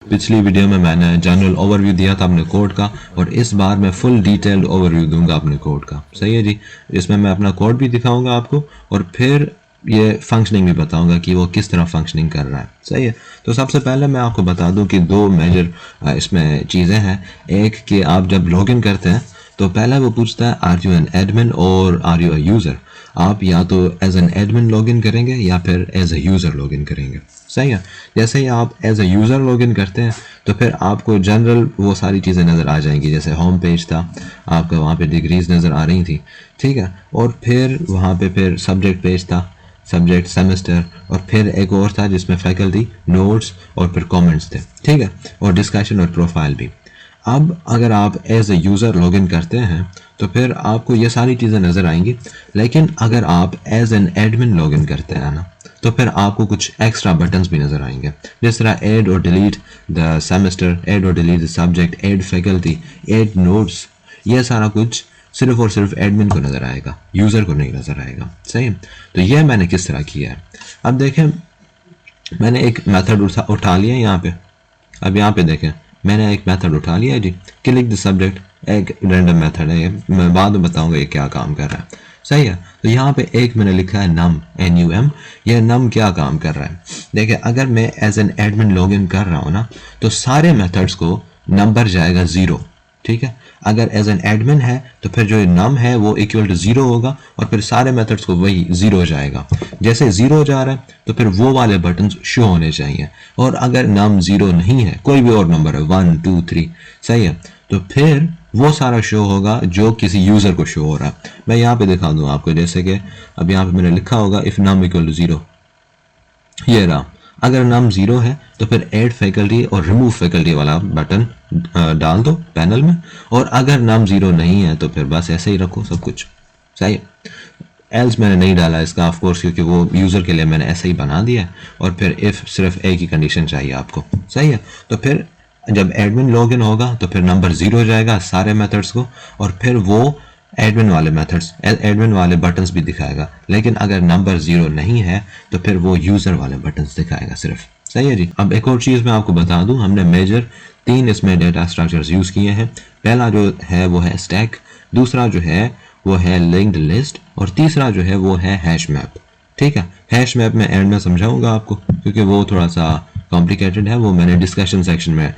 पिछली वीडियो में मैंने जनरल ओवरव्यू दिया था अपने कोड का और इस बार मैं फुल डिटेल्ड ओवरव्यू दूंगा अपने कोड का। सही है जी। इसमें मैं अपना कोड भी दिखाऊंगा आपको और फिर ये फंक्शनिंग भी बताऊंगा कि वो किस तरह फंक्शनिंग कर रहा है। सही है। तो सबसे पहले मैं आपको बता दूं कि दो मेजर इसमें चीज़ें हैं। एक कि आप जब लॉगिन करते हैं तो पहले वो पूछता है आर यू एन एडमिन और आर यू अ यूज़र। आप या तो एज एन एडमिन लॉगिन करेंगे या फिर एज अ यूज़र लॉगिन करेंगे। सही है। जैसे ही आप एज अ यूज़र लॉगिन करते हैं तो फिर आपको जनरल वो सारी चीज़ें नज़र आ जाएंगी। जैसे होम पेज था आपका, वहाँ पे डिग्रीज नज़र आ रही थी। ठीक है। और फिर वहाँ पे फिर सब्जेक्ट पेज था, सब्जेक्ट सेमेस्टर, और फिर एक और था जिसमें फैकल्टी, नोट्स और फिर कमेंट्स थे। ठीक है। और डिस्कशन और प्रोफाइल भी। अब अगर आप एज ए यूज़र लॉगिन करते हैं तो फिर आपको ये सारी चीज़ें नज़र आएंगी। लेकिन अगर आप एज एन एडमिन लॉगिन करते हैं ना तो फिर आपको कुछ एक्स्ट्रा बटन्स भी नज़र आएंगे, जिस तरह ऐड और डिलीट द सेमेस्टर, ऐड और delete the subject, add faculty, add notes. ये सारा कुछ सिर्फ और सिर्फ एडमिन को नज़र आएगा, यूज़र को नहीं नज़र आएगा। सही। तो ये मैंने किस तरह किया है, अब देखें। मैंने एक मेथड उठा लिया यहाँ पे। अब यहाँ पे देखें, मैंने एक मेथड उठा लिया है जी, क्लिक द सब्जेक्ट। एक रैंडम मेथड है ये, मैं बाद में बताऊंगा ये क्या काम कर रहा है। सही है। तो यहाँ पे एक मैंने लिखा है नम, NUM। ये नम क्या काम कर रहा है, देखिए अगर मैं एज एन एडमिन लॉगिन कर रहा हूँ ना तो सारे मेथड्स को नंबर जाएगा 0। ठीक है। अगर एज एन एडमिन है तो फिर जो नम है वो इक्वल टू 0 होगा और फिर सारे मेथड्स को वही 0 जाएगा। जैसे 0 जा रहा है तो फिर वो वाले बटन शो होने चाहिए। और अगर नम 0 नहीं है, कोई भी और नंबर है 1 2 3, सही है, तो फिर वो सारा शो होगा जो किसी यूज़र को शो हो रहा है। मैं यहाँ पे दिखा दूँ आपको, जैसे कि अब यहाँ पे मैंने लिखा होगा इफ़ नम इक्वल टू 0, ये रहा। अगर नाम 0 है तो फिर ऐड फैकल्टी और रिमूव फैकल्टी वाला बटन डाल दो पैनल में। और अगर नाम 0 नहीं है तो फिर बस ऐसे ही रखो सब कुछ। सही है। एल्स मैंने नहीं डाला इसका ऑफ कोर्स, क्योंकि वो यूज़र के लिए मैंने ऐसे ही बना दिया है। और फिर इफ़ सिर्फ एक ही कंडीशन चाहिए आपको। सही है। तो फिर जब एडमिन लॉगिन होगा तो फिर नंबर 0 जाएगा सारे मेथड्स को, और फिर वो एडमिन वाले मेथड्स, एडमिन वाले बटन्स भी दिखाएगा। लेकिन अगर नंबर 0 नहीं है तो फिर वो यूज़र वाले बटन्स दिखाएगा सिर्फ। सही है जी। अब एक और चीज़ मैं आपको बता दूं, हमने मेजर 3 इसमें डेटा स्ट्रक्चर्स यूज़ किए हैं। पहला जो है वो है स्टैक, दूसरा जो है वो है लिंक्ड लिस्ट, और तीसरा जो है वो है हैश मैप। ठीक है। हैश मैप में एंड में समझाऊंगा आपको, क्योंकि वो थोड़ा सा कॉम्प्लिकेटेड है, वो मैंने डिस्कशन सेक्शन में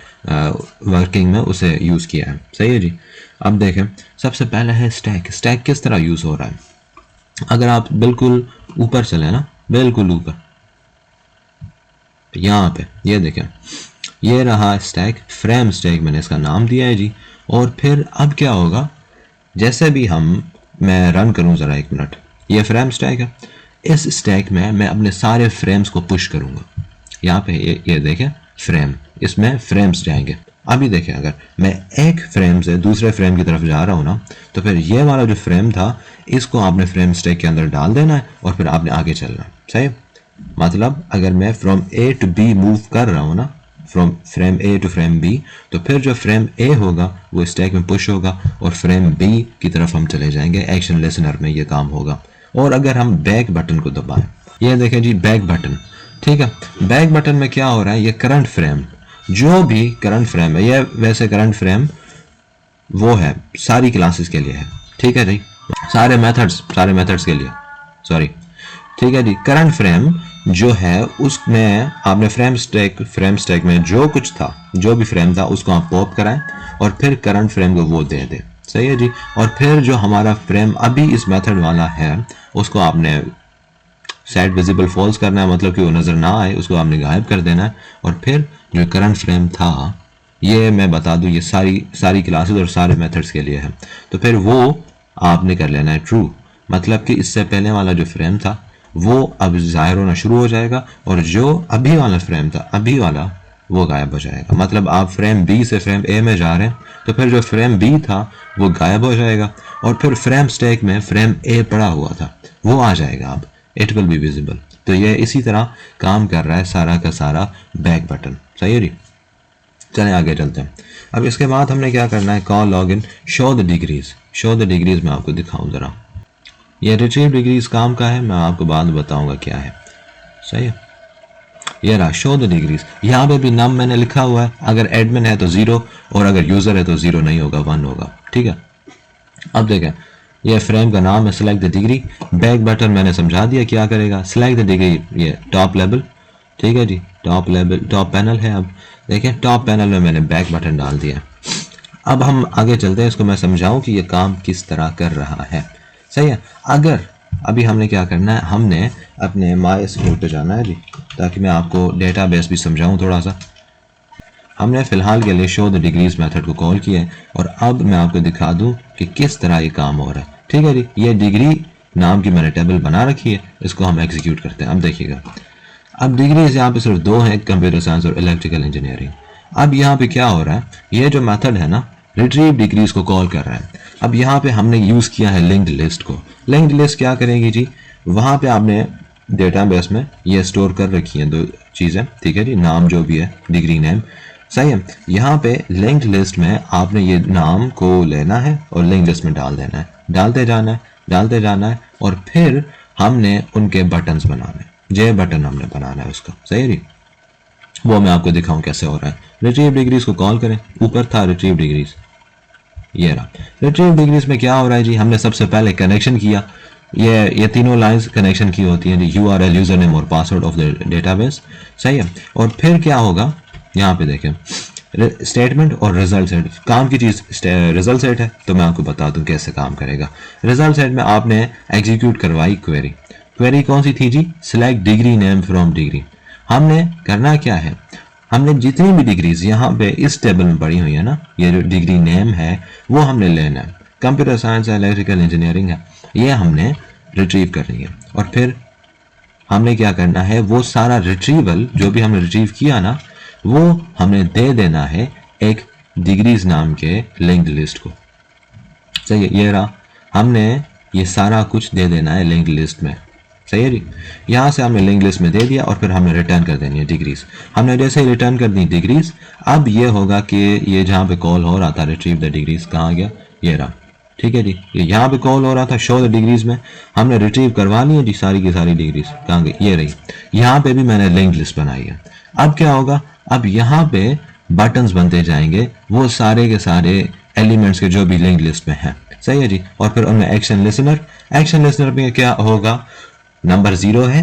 वर्किंग में उसे यूज़ किया है। सही है जी। अब देखें, सबसे पहले है स्टैक। स्टैक किस तरह यूज़ हो रहा है, अगर आप बिल्कुल ऊपर चले ना, बिल्कुल ऊपर यहाँ पे ये देखें, ये रहा स्टैक, फ्रेम स्टैक मैंने इसका नाम दिया है जी। और फिर अब क्या होगा, जैसे भी मैं रन करूं ज़रा 1 मिनट, ये फ्रेम स्टैक है। इस स्टैक में मैं अपने सारे फ्रेम्स को पुश करूंगा। यहाँ पे ये देखें फ्रेम, इसमें फ्रेम्स जाएंगे। अभी देखें, अगर मैं एक फ्रेम से दूसरे फ्रेम की तरफ जा रहा हूँ ना तो फिर ये वाला जो फ्रेम था इसको आपने फ्रेम स्टैक के अंदर डाल देना है और फिर आपने आगे चलना है। सही। मतलब अगर मैं from A to B move कर रहा हूँ ना, from frame A to frame B, तो फिर जो फ्रेम A होगा वो स्टैक में पुश होगा और फ्रेम B की तरफ हम चले जाएंगे। एक्शन लिसनर में ये काम होगा। और अगर हम बैक बटन को दबाएं, ये देखें जी बैक बटन। ठीक है। बैक बटन में क्या हो रहा है, ये करंट फ्रेम, जो भी करंट फ्रेम है, ये वैसे करंट फ्रेम वो है सारी क्लासेस के लिए है। ठीक है जी। सारे मेथड्स के लिए, सॉरी। ठीक है जी। करंट फ्रेम जो है उसमें आपने फ्रेम स्टैक में जो कुछ था, जो भी फ्रेम था उसको आप पॉप कराएं और फिर करंट फ्रेम को वो दे दे। सही है जी। और फिर जो हमारा फ्रेम अभी इस मेथड वाला है उसको आपने सेट विजिबल फॉल्स करना है, मतलब कि वो नज़र ना आए, उसको आपने गायब कर देना है। और फिर जो करंट फ्रेम था, ये मैं बता दूं ये सारी क्लासेस और सारे मेथड्स के लिए है, तो फिर वो आपने कर लेना है ट्रू। मतलब कि इससे पहले वाला जो फ्रेम था वो अब जाहिर होना शुरू हो जाएगा और जो अभी वाला फ्रेम था, अभी वाला, वो गायब हो जाएगा। मतलब आप फ्रेम B से फ्रेम A में जा रहे हैं तो फिर जो फ्रेम B था वो गायब हो जाएगा और फिर फ्रेम स्टैक में फ्रेम A पड़ा हुआ था वो आ जाएगा। अब इट विल बी विजिबल। तो ये इसी तरह काम कर रहा है सारा का सारा बैक बटन। सही है जी। चलें आगे चलते हैं। अब इसके बाद हमने क्या करना है, call login show the degrees. Show the degrees मैं आपको दिखाऊं ज़रा। ये रिट्रीव डिग्रीज काम का है, मैं आपको बाद में बताऊंगा क्या है। सही है। ये रहा शो द डिग्रीज। यहाँ पे भी नम मैंने लिखा हुआ है, अगर एडमिन है तो 0 और अगर यूजर है तो 0 नहीं होगा, 1 होगा। ठीक है, अब देखें ये फ्रेम का नाम है select the degree. Back button मैंने समझा दिया क्या करेगा, सिलेक्ट द डिग्री, ये टॉप लेवल। ठीक है जी, टॉप लेवल, टॉप पैनल है। अब देखें टॉप पैनल में मैंने बैक बटन डाल दिया। अब हम आगे चलते हैं, इसको मैं समझाऊं कि ये काम किस तरह कर रहा है। सही है, अगर अभी हमने क्या करना है, हमने अपने MySQL पे जाना है जी, ताकि मैं आपको डेटाबेस भी समझाऊं थोड़ा सा। हमने फिलहाल के लिए शो द डिग्रीज मेथड को कॉल किया है और अब मैं आपको दिखा दूं कि किस तरह ये काम हो रहा है। ठीक है जी, ये डिग्री नाम की मैंने टेबल बना रखी है, इसको हम एग्जीक्यूट करते हैं। अब देखिएगा, अब डिग्रीज यहाँ पे सिर्फ 2 हैं, कंप्यूटर साइंस और इलेक्ट्रिकल इंजीनियरिंग। अब यहाँ पे क्या हो रहा है, ये जो मेथड है ना रिट्रीव डिग्रीज को कॉल कर रहा है। अब यहाँ पे हमने यूज किया है लिंक्ड लिस्ट को। लिंक्ड लिस्ट क्या करेगी जी, वहां पे आपने डेटाबेस में ये स्टोर कर रखी है 2 चीजें। ठीक है जी, नाम जो भी है, डिग्री नेम। सही है, यहाँ पे लिंक्ड लिस्ट में आपने ये नाम को लेना है और लिंक्ड लिस्ट में डाल देना है, डालते जाना है, डालते जाना है, और फिर हमने उनके बटन्स बनाने, जे बटन हमने बनाना है उसका। सही है जी, वो मैं आपको दिखाऊं कैसे हो रहा है। रिट्रीव डिग्रीज को कॉल करें, ऊपर था रिट्रीव डिग्रीज, ये रहा। रिट्रीव डिग्रीज में क्या हो रहा है जी, हमने सबसे पहले कनेक्शन किया, ये तीनों लाइंस कनेक्शन की होती हैं जी, URL, यूजर नेम और पासवर्ड ऑफ द डेटाबेस। सही है, और फिर क्या होगा, यहाँ पे देखें स्टेटमेंट और रिजल्ट सेट। काम की चीज रिजल्ट सेट है, तो मैं आपको बता दूं कैसे काम करेगा। रिजल्ट सेट में आपने एग्जीक्यूट करवाई क्वेरी। क्वेरी कौन सी थी जी, select degree name from degree. हमने करना क्या है, हमने जितनी भी डिग्रीज यहाँ पे इस टेबल में पड़ी हुई है ना, ये जो डिग्री नेम है वो हमने लेना है। कंप्यूटर साइंस है, इलेक्ट्रिकल इंजीनियरिंग है, ये हमने रिट्रीव करनी है। और फिर हमने क्या करना है, वो सारा रिट्रीवल जो भी हमने रिट्रीव किया ना, वो हमने दे देना है एक डिग्रीज नाम के लिंक्ड लिस्ट को। सही है, ये रहा, हमने ये सारा कुछ दे देना है लिंक्ड लिस्ट में। सही है जी, यहाँ से हमने लिंक लिस्ट में दे दिया और फिर हमने रिटर्न कर देनी है डिग्रीज। हमने जैसे ही रिटर्न कर दी डिग्रीज, अब ये होगा कि ये जहाँ पे कॉल हो रहा था रिट्रीव द डिग्रीज, कहाँ गया, ये रहा। ठीक है जी, ये यहाँ पे कॉल हो रहा था शो द डिग्रीज में, हमने रिट्रीव करवा ली है जी सारी की सारी डिग्रीज, कहाँ गई, ये रही। यहाँ पे भी मैंने लिंक लिस्ट बनाई है। अब क्या होगा, अब यहाँ पे बटन्स बनते जाएंगे, वो सारे के सारे एलिमेंट्स के जो भी लिंक लिस्ट में है। सही है जी, और फिर उनमें एक्शन लिसनर में क्या होगा, नंबर 0 है,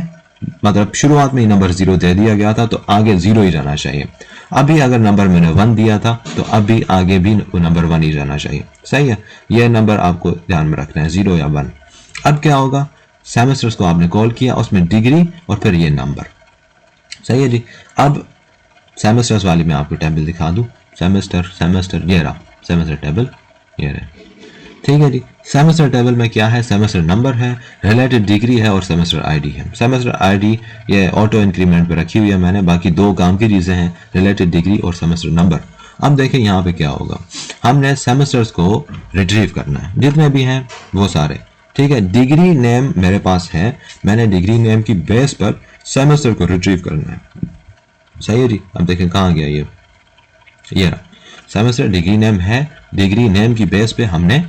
मतलब शुरुआत में ही नंबर 0 दे दिया गया था, तो आगे 0 ही जाना चाहिए। अभी अगर नंबर मैंने 1 दिया था तो अभी आगे भी नंबर 1 ही जाना चाहिए। सही है, यह नंबर आपको ध्यान में रखना है, 0 या 1। अब क्या होगा, सेमेस्टर्स को आपने कॉल किया, उसमें डिग्री और फिर ये नंबर। सही है जी, अब सेमेस्टर्स वाली मैं आपको टेबल दिखा दूं, सेमेस्टर ये रहा, सेमेस्टर टेबल ये रहा। ठीक है जी, सेमेस्टर टेबल में क्या है, सेमेस्टर नंबर है, रिलेटेड डिग्री है और सेमेस्टर आईडी है। सेमेस्टर आईडी ये ऑटो इंक्रीमेंट पे रखी हुई है मैंने, बाकी 2 काम की चीजें हैं, रिलेटेड डिग्री और सेमेस्टर नंबर। अब देखें यहाँ पे क्या होगा, हमने सेमेस्टर्स को रिट्रीव करना है, जितने भी हैं वो सारे। ठीक है, डिग्री नेम मेरे पास है, मैंने डिग्री नेम की बेस पर सेमेस्टर को रिट्रीव करना है। सही है जी, अब देखें कहाँ गया ये रहा सेमेस्टर, डिग्री नेम है, डिग्री नेम की बेस पे हमने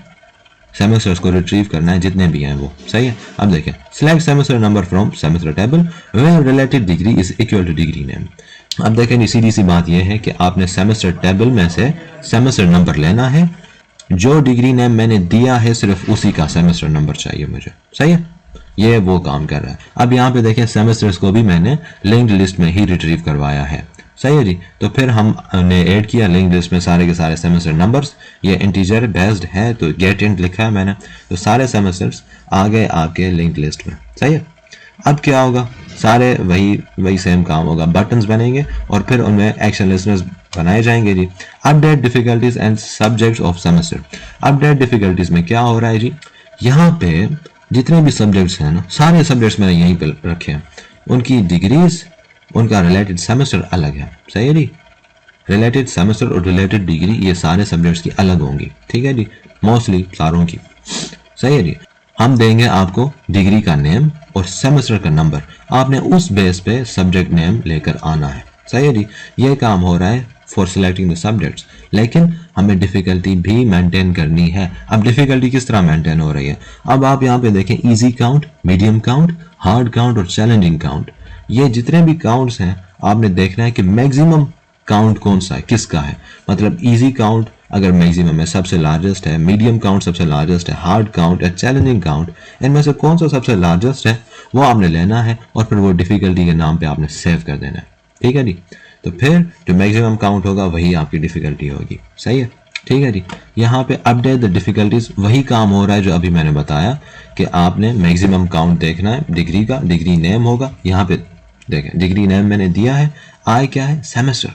सेमेस्टर्स को रिट्रीव करना है, जितने भी हैं वो। सही है, अब देखें select semester number from semester table where related degree is equal to degree name. अब देखें सीधी सी बात यह है कि आपने सेमेस्टर टेबल में से सेमेस्टर नंबर लेना है, जो डिग्री नेम मैंने दिया है सिर्फ उसी का सेमेस्टर नंबर चाहिए मुझे। सही है, ये वो काम कर रहा है। अब यहाँ पे देखें सेमेस्टर्स को भी मैंने लिंक्ड लिस्ट में ही रिट्रीव करवाया है। सही है जी, तो फिर हमने ऐड किया लिंक लिस्ट में सारे के सारे सेमेस्टर नंबर्स, ये इंटीजर बेस्ड है तो गेट इंट लिखा है मैंने, तो सारे सेमेस्टर्स आ गए आपके लिंक लिस्ट में। सही है, अब क्या होगा, सारे वही सेम काम होगा, बटन्स बनेंगे और फिर उनमें एक्शन लिस्टनर्स बनाए जाएंगे जी। Update difficulties and subjects of semester. Update difficulties में क्या हो रहा है जी, यहाँ पे जितने भी सब्जेक्ट्स हैं ना, सारे सब्जेक्ट्स मैंने यहीं पर रखे हैं, उनकी डिग्रीज, उनका रिलेटेड सेमेस्टर अलग है। सही है जी, रिलेटेड सेमेस्टर और रिलेटेड डिग्री ये सारे सब्जेक्ट्स की अलग होंगी। ठीक है जी, मोस्टली सारों की। सही है जी, हम देंगे आपको डिग्री का नेम और सेमेस्टर का नंबर, आपने उस बेस पे सब्जेक्ट नेम लेकर आना है। सही है जी, ये काम हो रहा है फॉर सिलेक्टिंग द सब्जेक्ट्स, लेकिन हमें डिफिकल्टी भी मेंटेन करनी है। अब डिफिकल्टी किस तरह मेंटेन हो रही है, अब आप यहाँ पे देखें easy count, medium count, hard count और चैलेंजिंग काउंट। ये जितने भी काउंट्स हैं आपने देखना है कि मैक्सिमम काउंट कौन सा है, किसका है। मतलब इजी काउंट अगर मैक्सिमम है, सबसे लार्जेस्ट है, मीडियम काउंट सबसे लार्जेस्ट है, हार्ड काउंट या चैलेंजिंग काउंट, इनमें से कौन सा सबसे लार्जेस्ट है वो आपने लेना है और फिर वो डिफिकल्टी के नाम पे आपने सेव कर देना है। ठीक है जी। तो फिर जो मैक्सिमम काउंट होगा वही आपकी डिफिकल्टी होगी। सही है, ठीक है जी। यहाँ पे अपडेट द डिफिकल्टीज वही काम हो रहा है जो अभी मैंने बताया कि आपने मैक्सिमम काउंट देखना है डिग्री का, डिग्री नेम होगा। यहाँ पे देखें डिग्री नेम मैंने दिया है, आई क्या है, सेमेस्टर,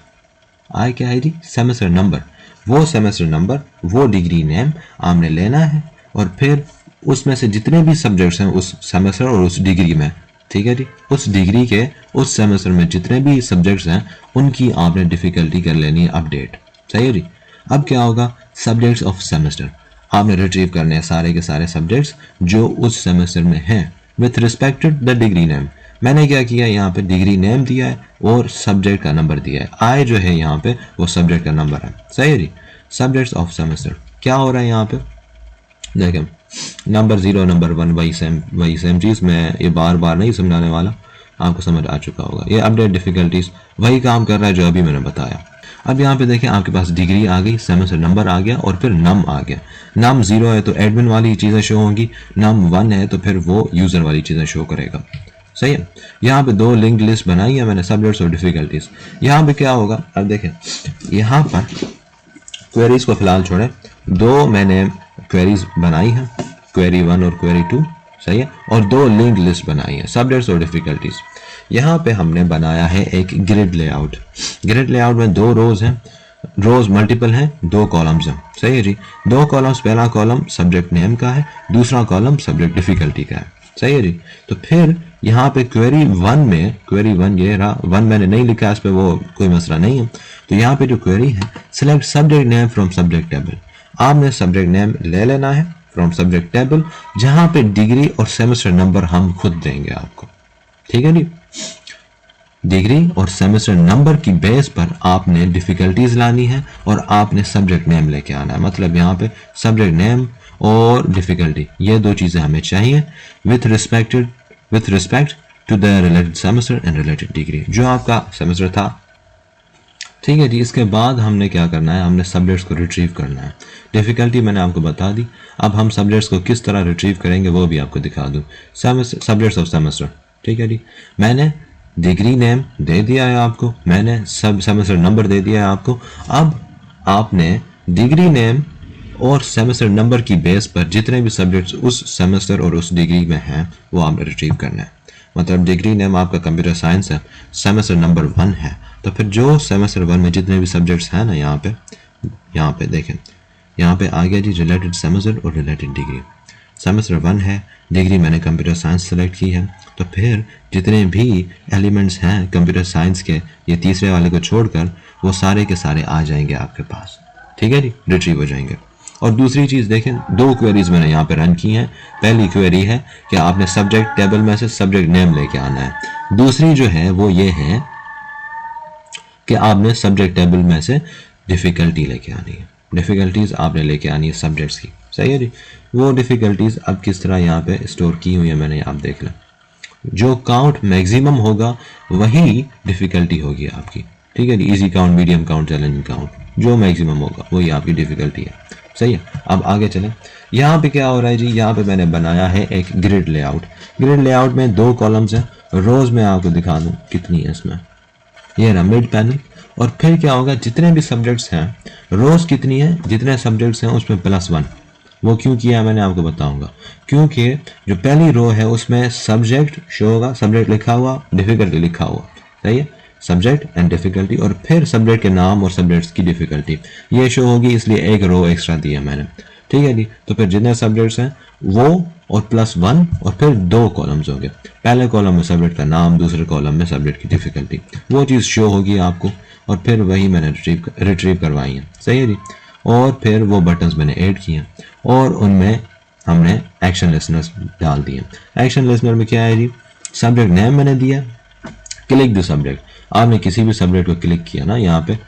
आई क्या है जी, सेमेस्टर नंबर, वो सेमेस्टर नंबर वो डिग्री नेम आपने लेना है और फिर उसमें से जितने भी सब्जेक्ट्स हैं उस सेमेस्टर और उस डिग्री में, ठीक है जी, उस डिग्री के उस सेमेस्टर में जितने भी सब्जेक्ट्स हैं उनकी आपने डिफिकल्टी कर लेनी है अपडेट। सही है जी। अब क्या होगा, सब्जेक्ट्स ऑफ सेमेस्टर आपने रिट्रीव करने हैं सारे के सारे सब्जेक्ट्स जो उस सेमेस्टर में हैं with respected the degree name. मैंने क्या किया, यहाँ पे डिग्री नेम दिया है और सब्जेक्ट का नंबर दिया है। आई जो है यहाँ पे वो सब्जेक्ट का नंबर है। सही है जी। सब्जेक्ट्स ऑफ सेमेस्टर क्या हो रहा है यहाँ पे, देखें नंबर 0 नंबर 1 वही सेम चीज़, मैं ये बार बार नहीं समझाने वाला, आपको समझ आ चुका होगा। ये अपडेट डिफिकल्टीज वही काम कर रहा है जो अभी मैंने बताया। अब यहाँ पे देखें आपके पास डिग्री आ गई, सेमेस्टर नंबर आ गया और फिर नम आ गया। नम 0 है तो एडमिन वाली चीज़ें शो होंगी, नम 1 है तो फिर वो यूज़र वाली चीज़ें शो करेगा। सही है। यहाँ पे 2 लिंक लिस्ट बनाई है मैंने, सब्जेक्ट्स और डिफिकल्टीज। यहाँ पे क्या होगा, अब देखें यहाँ पर क्वेरीज को फिलहाल छोड़ें, 2 मैंने क्वेरीज बनाई है, क्वेरी 1 और क्वेरी 2। सही है। और 2 लिंक लिस्ट बनाई है, सब्जेक्ट्स और डिफिकल्टीज। यहाँ पे हमने बनाया है एक ग्रिड लेआउट। ग्रिड लेआउट में 2 रोज हैं, रोज मल्टीपल हैं, 2 कॉलम्स हैं। सही है जी। 2 कॉलम्स, पहला कॉलम सब्जेक्ट नेम का है, दूसरा कॉलम सब्जेक्ट डिफिकल्टी का है। सही है जी। तो फिर यहाँ पे क्वेरी 1 में, क्वेरी 1 ये रहा, 1 मैंने नहीं लिखा, इस पे वो कोई मसला नहीं है। तो यहाँ पे जो क्वेरी है, select subject name from subject table, आपने सब्जेक्ट नेम ले लेना है फ्रॉम सब्जेक्ट टेबल, जहां पे डिग्री और सेमेस्टर नंबर हम खुद देंगे आपको। ठीक है जी। डिग्री और सेमेस्टर नंबर की बेस पर आपने डिफिकल्टीज लानी है और आपने सब्जेक्ट नेम लेके आना है। मतलब यहाँ पे सब्जेक्ट नेम और डिफिकल्टी ये 2 चीजें हमें चाहिए with respect to the related semester and related degree, जो आपका सेमेस्टर था। ठीक है जी। इसके बाद हमने क्या करना है, हमने सब्जेक्ट्स को रिट्रीव करना है। डिफिकल्टी मैंने आपको बता दी, अब हम सब्जेक्ट्स को किस तरह रिट्रीव करेंगे वो भी आपको दिखा दूं। सब्जेक्ट्स ऑफ सेमेस्टर, ठीक है जी। मैंने डिग्री नेम दे दिया है आपको, मैंने सब सेमेस्टर नंबर दे दिया है आपको। अब आपने डिग्री नेम और सेमेस्टर नंबर की बेस पर जितने भी सब्जेक्ट्स उस सेमेस्टर और उस डिग्री में हैं वो आपने रिट्रीव करना है। मतलब डिग्री नेम आपका कंप्यूटर साइंस है, सेमेस्टर नंबर 1 है, तो फिर जो सेमेस्टर 1 में जितने भी सब्जेक्ट्स हैं ना, यहाँ पे देखें, यहाँ पे आ गया जी रिलेटेड सेमेस्टर और रिलेटेड डिग्री। सेमेस्टर 1 है, डिग्री मैंने कंप्यूटर साइंस सेलेक्ट की है, तो फिर जितने भी एलिमेंट्स हैं कंप्यूटर साइंस के, ये तीसरे वाले को छोड़कर वो सारे के सारे आ जाएंगे आपके पास। ठीक है जी, रिट्रीव हो जाएंगे। और दूसरी चीज़ देखें, 2 क्वेरीज मैंने यहाँ पे रन की हैं। पहली क्वेरी है कि आपने सब्जेक्ट टेबल में से सब्जेक्ट नेम लेके आना है। दूसरी जो है वो ये है कि आपने सब्जेक्ट टेबल में से डिफिकल्टी लेके आनी है। डिफिकल्टीज आपने लेके आनी है सब्जेक्ट्स की। सही है जी। वो डिफिकल्टीज अब किस तरह यहाँ पे स्टोर की हुई है मैंने, आप देख लें। जो काउंट मैक्सिमम होगा वही डिफिकल्टी होगी आपकी। ठीक है जी। Easy count, medium count, challenging count, जो मैक्सिमम होगा वही आपकी डिफिकल्टी है। सही है। अब आगे चलें। यहाँ पे क्या हो रहा है जी, यहाँ पे मैंने बनाया है एक ग्रिड लेआउट। ग्रिड लेआउट में 2 कॉलम्स हैं, रोज में आपको दिखा दूं कितनी है इसमें। ये रहा मिड पैनल। और फिर क्या होगा, जितने भी सब्जेक्ट्स हैं, रोज कितनी है, जितने सब्जेक्ट्स हैं उसमें +1। वो क्यों किया मैंने आपको बताऊंगा। क्योंकि जो पहली रो है उसमें सब्जेक्ट शो होगा, सब्जेक्ट लिखा हुआ, डिफिकल्टी लिखा हुआ। सही है। सब्जेक्ट एंड डिफिकल्टी, और फिर सब्जेक्ट के नाम और सब्जेक्ट्स की डिफिकल्टी ये शो होगी, इसलिए एक रो एक्स्ट्रा दी है मैंने। ठीक है जी। तो फिर जितने सब्जेक्ट्स हैं वो और +1 और फिर 2 कॉलम्स होंगे। पहले कॉलम में सब्जेक्ट का नाम, दूसरे कॉलम में सब्जेक्ट की डिफिकल्टी, वो चीज़ शो होगी आपको। और फिर वही मैंने रिट्रीव करवाई है। सही है जी। और फिर वो बटन्स मैंने ऐड किए हैं और उनमें हमने एक्शन लिसनर्स डाल दिए। एक्शन लिसनर में क्या है जी, सब्जेक्ट नेम मैंने दिया, क्लिक द सब्जेक्ट। आपने किसी भी सब्जेक्ट को क्लिक किया ना, यहाँ पे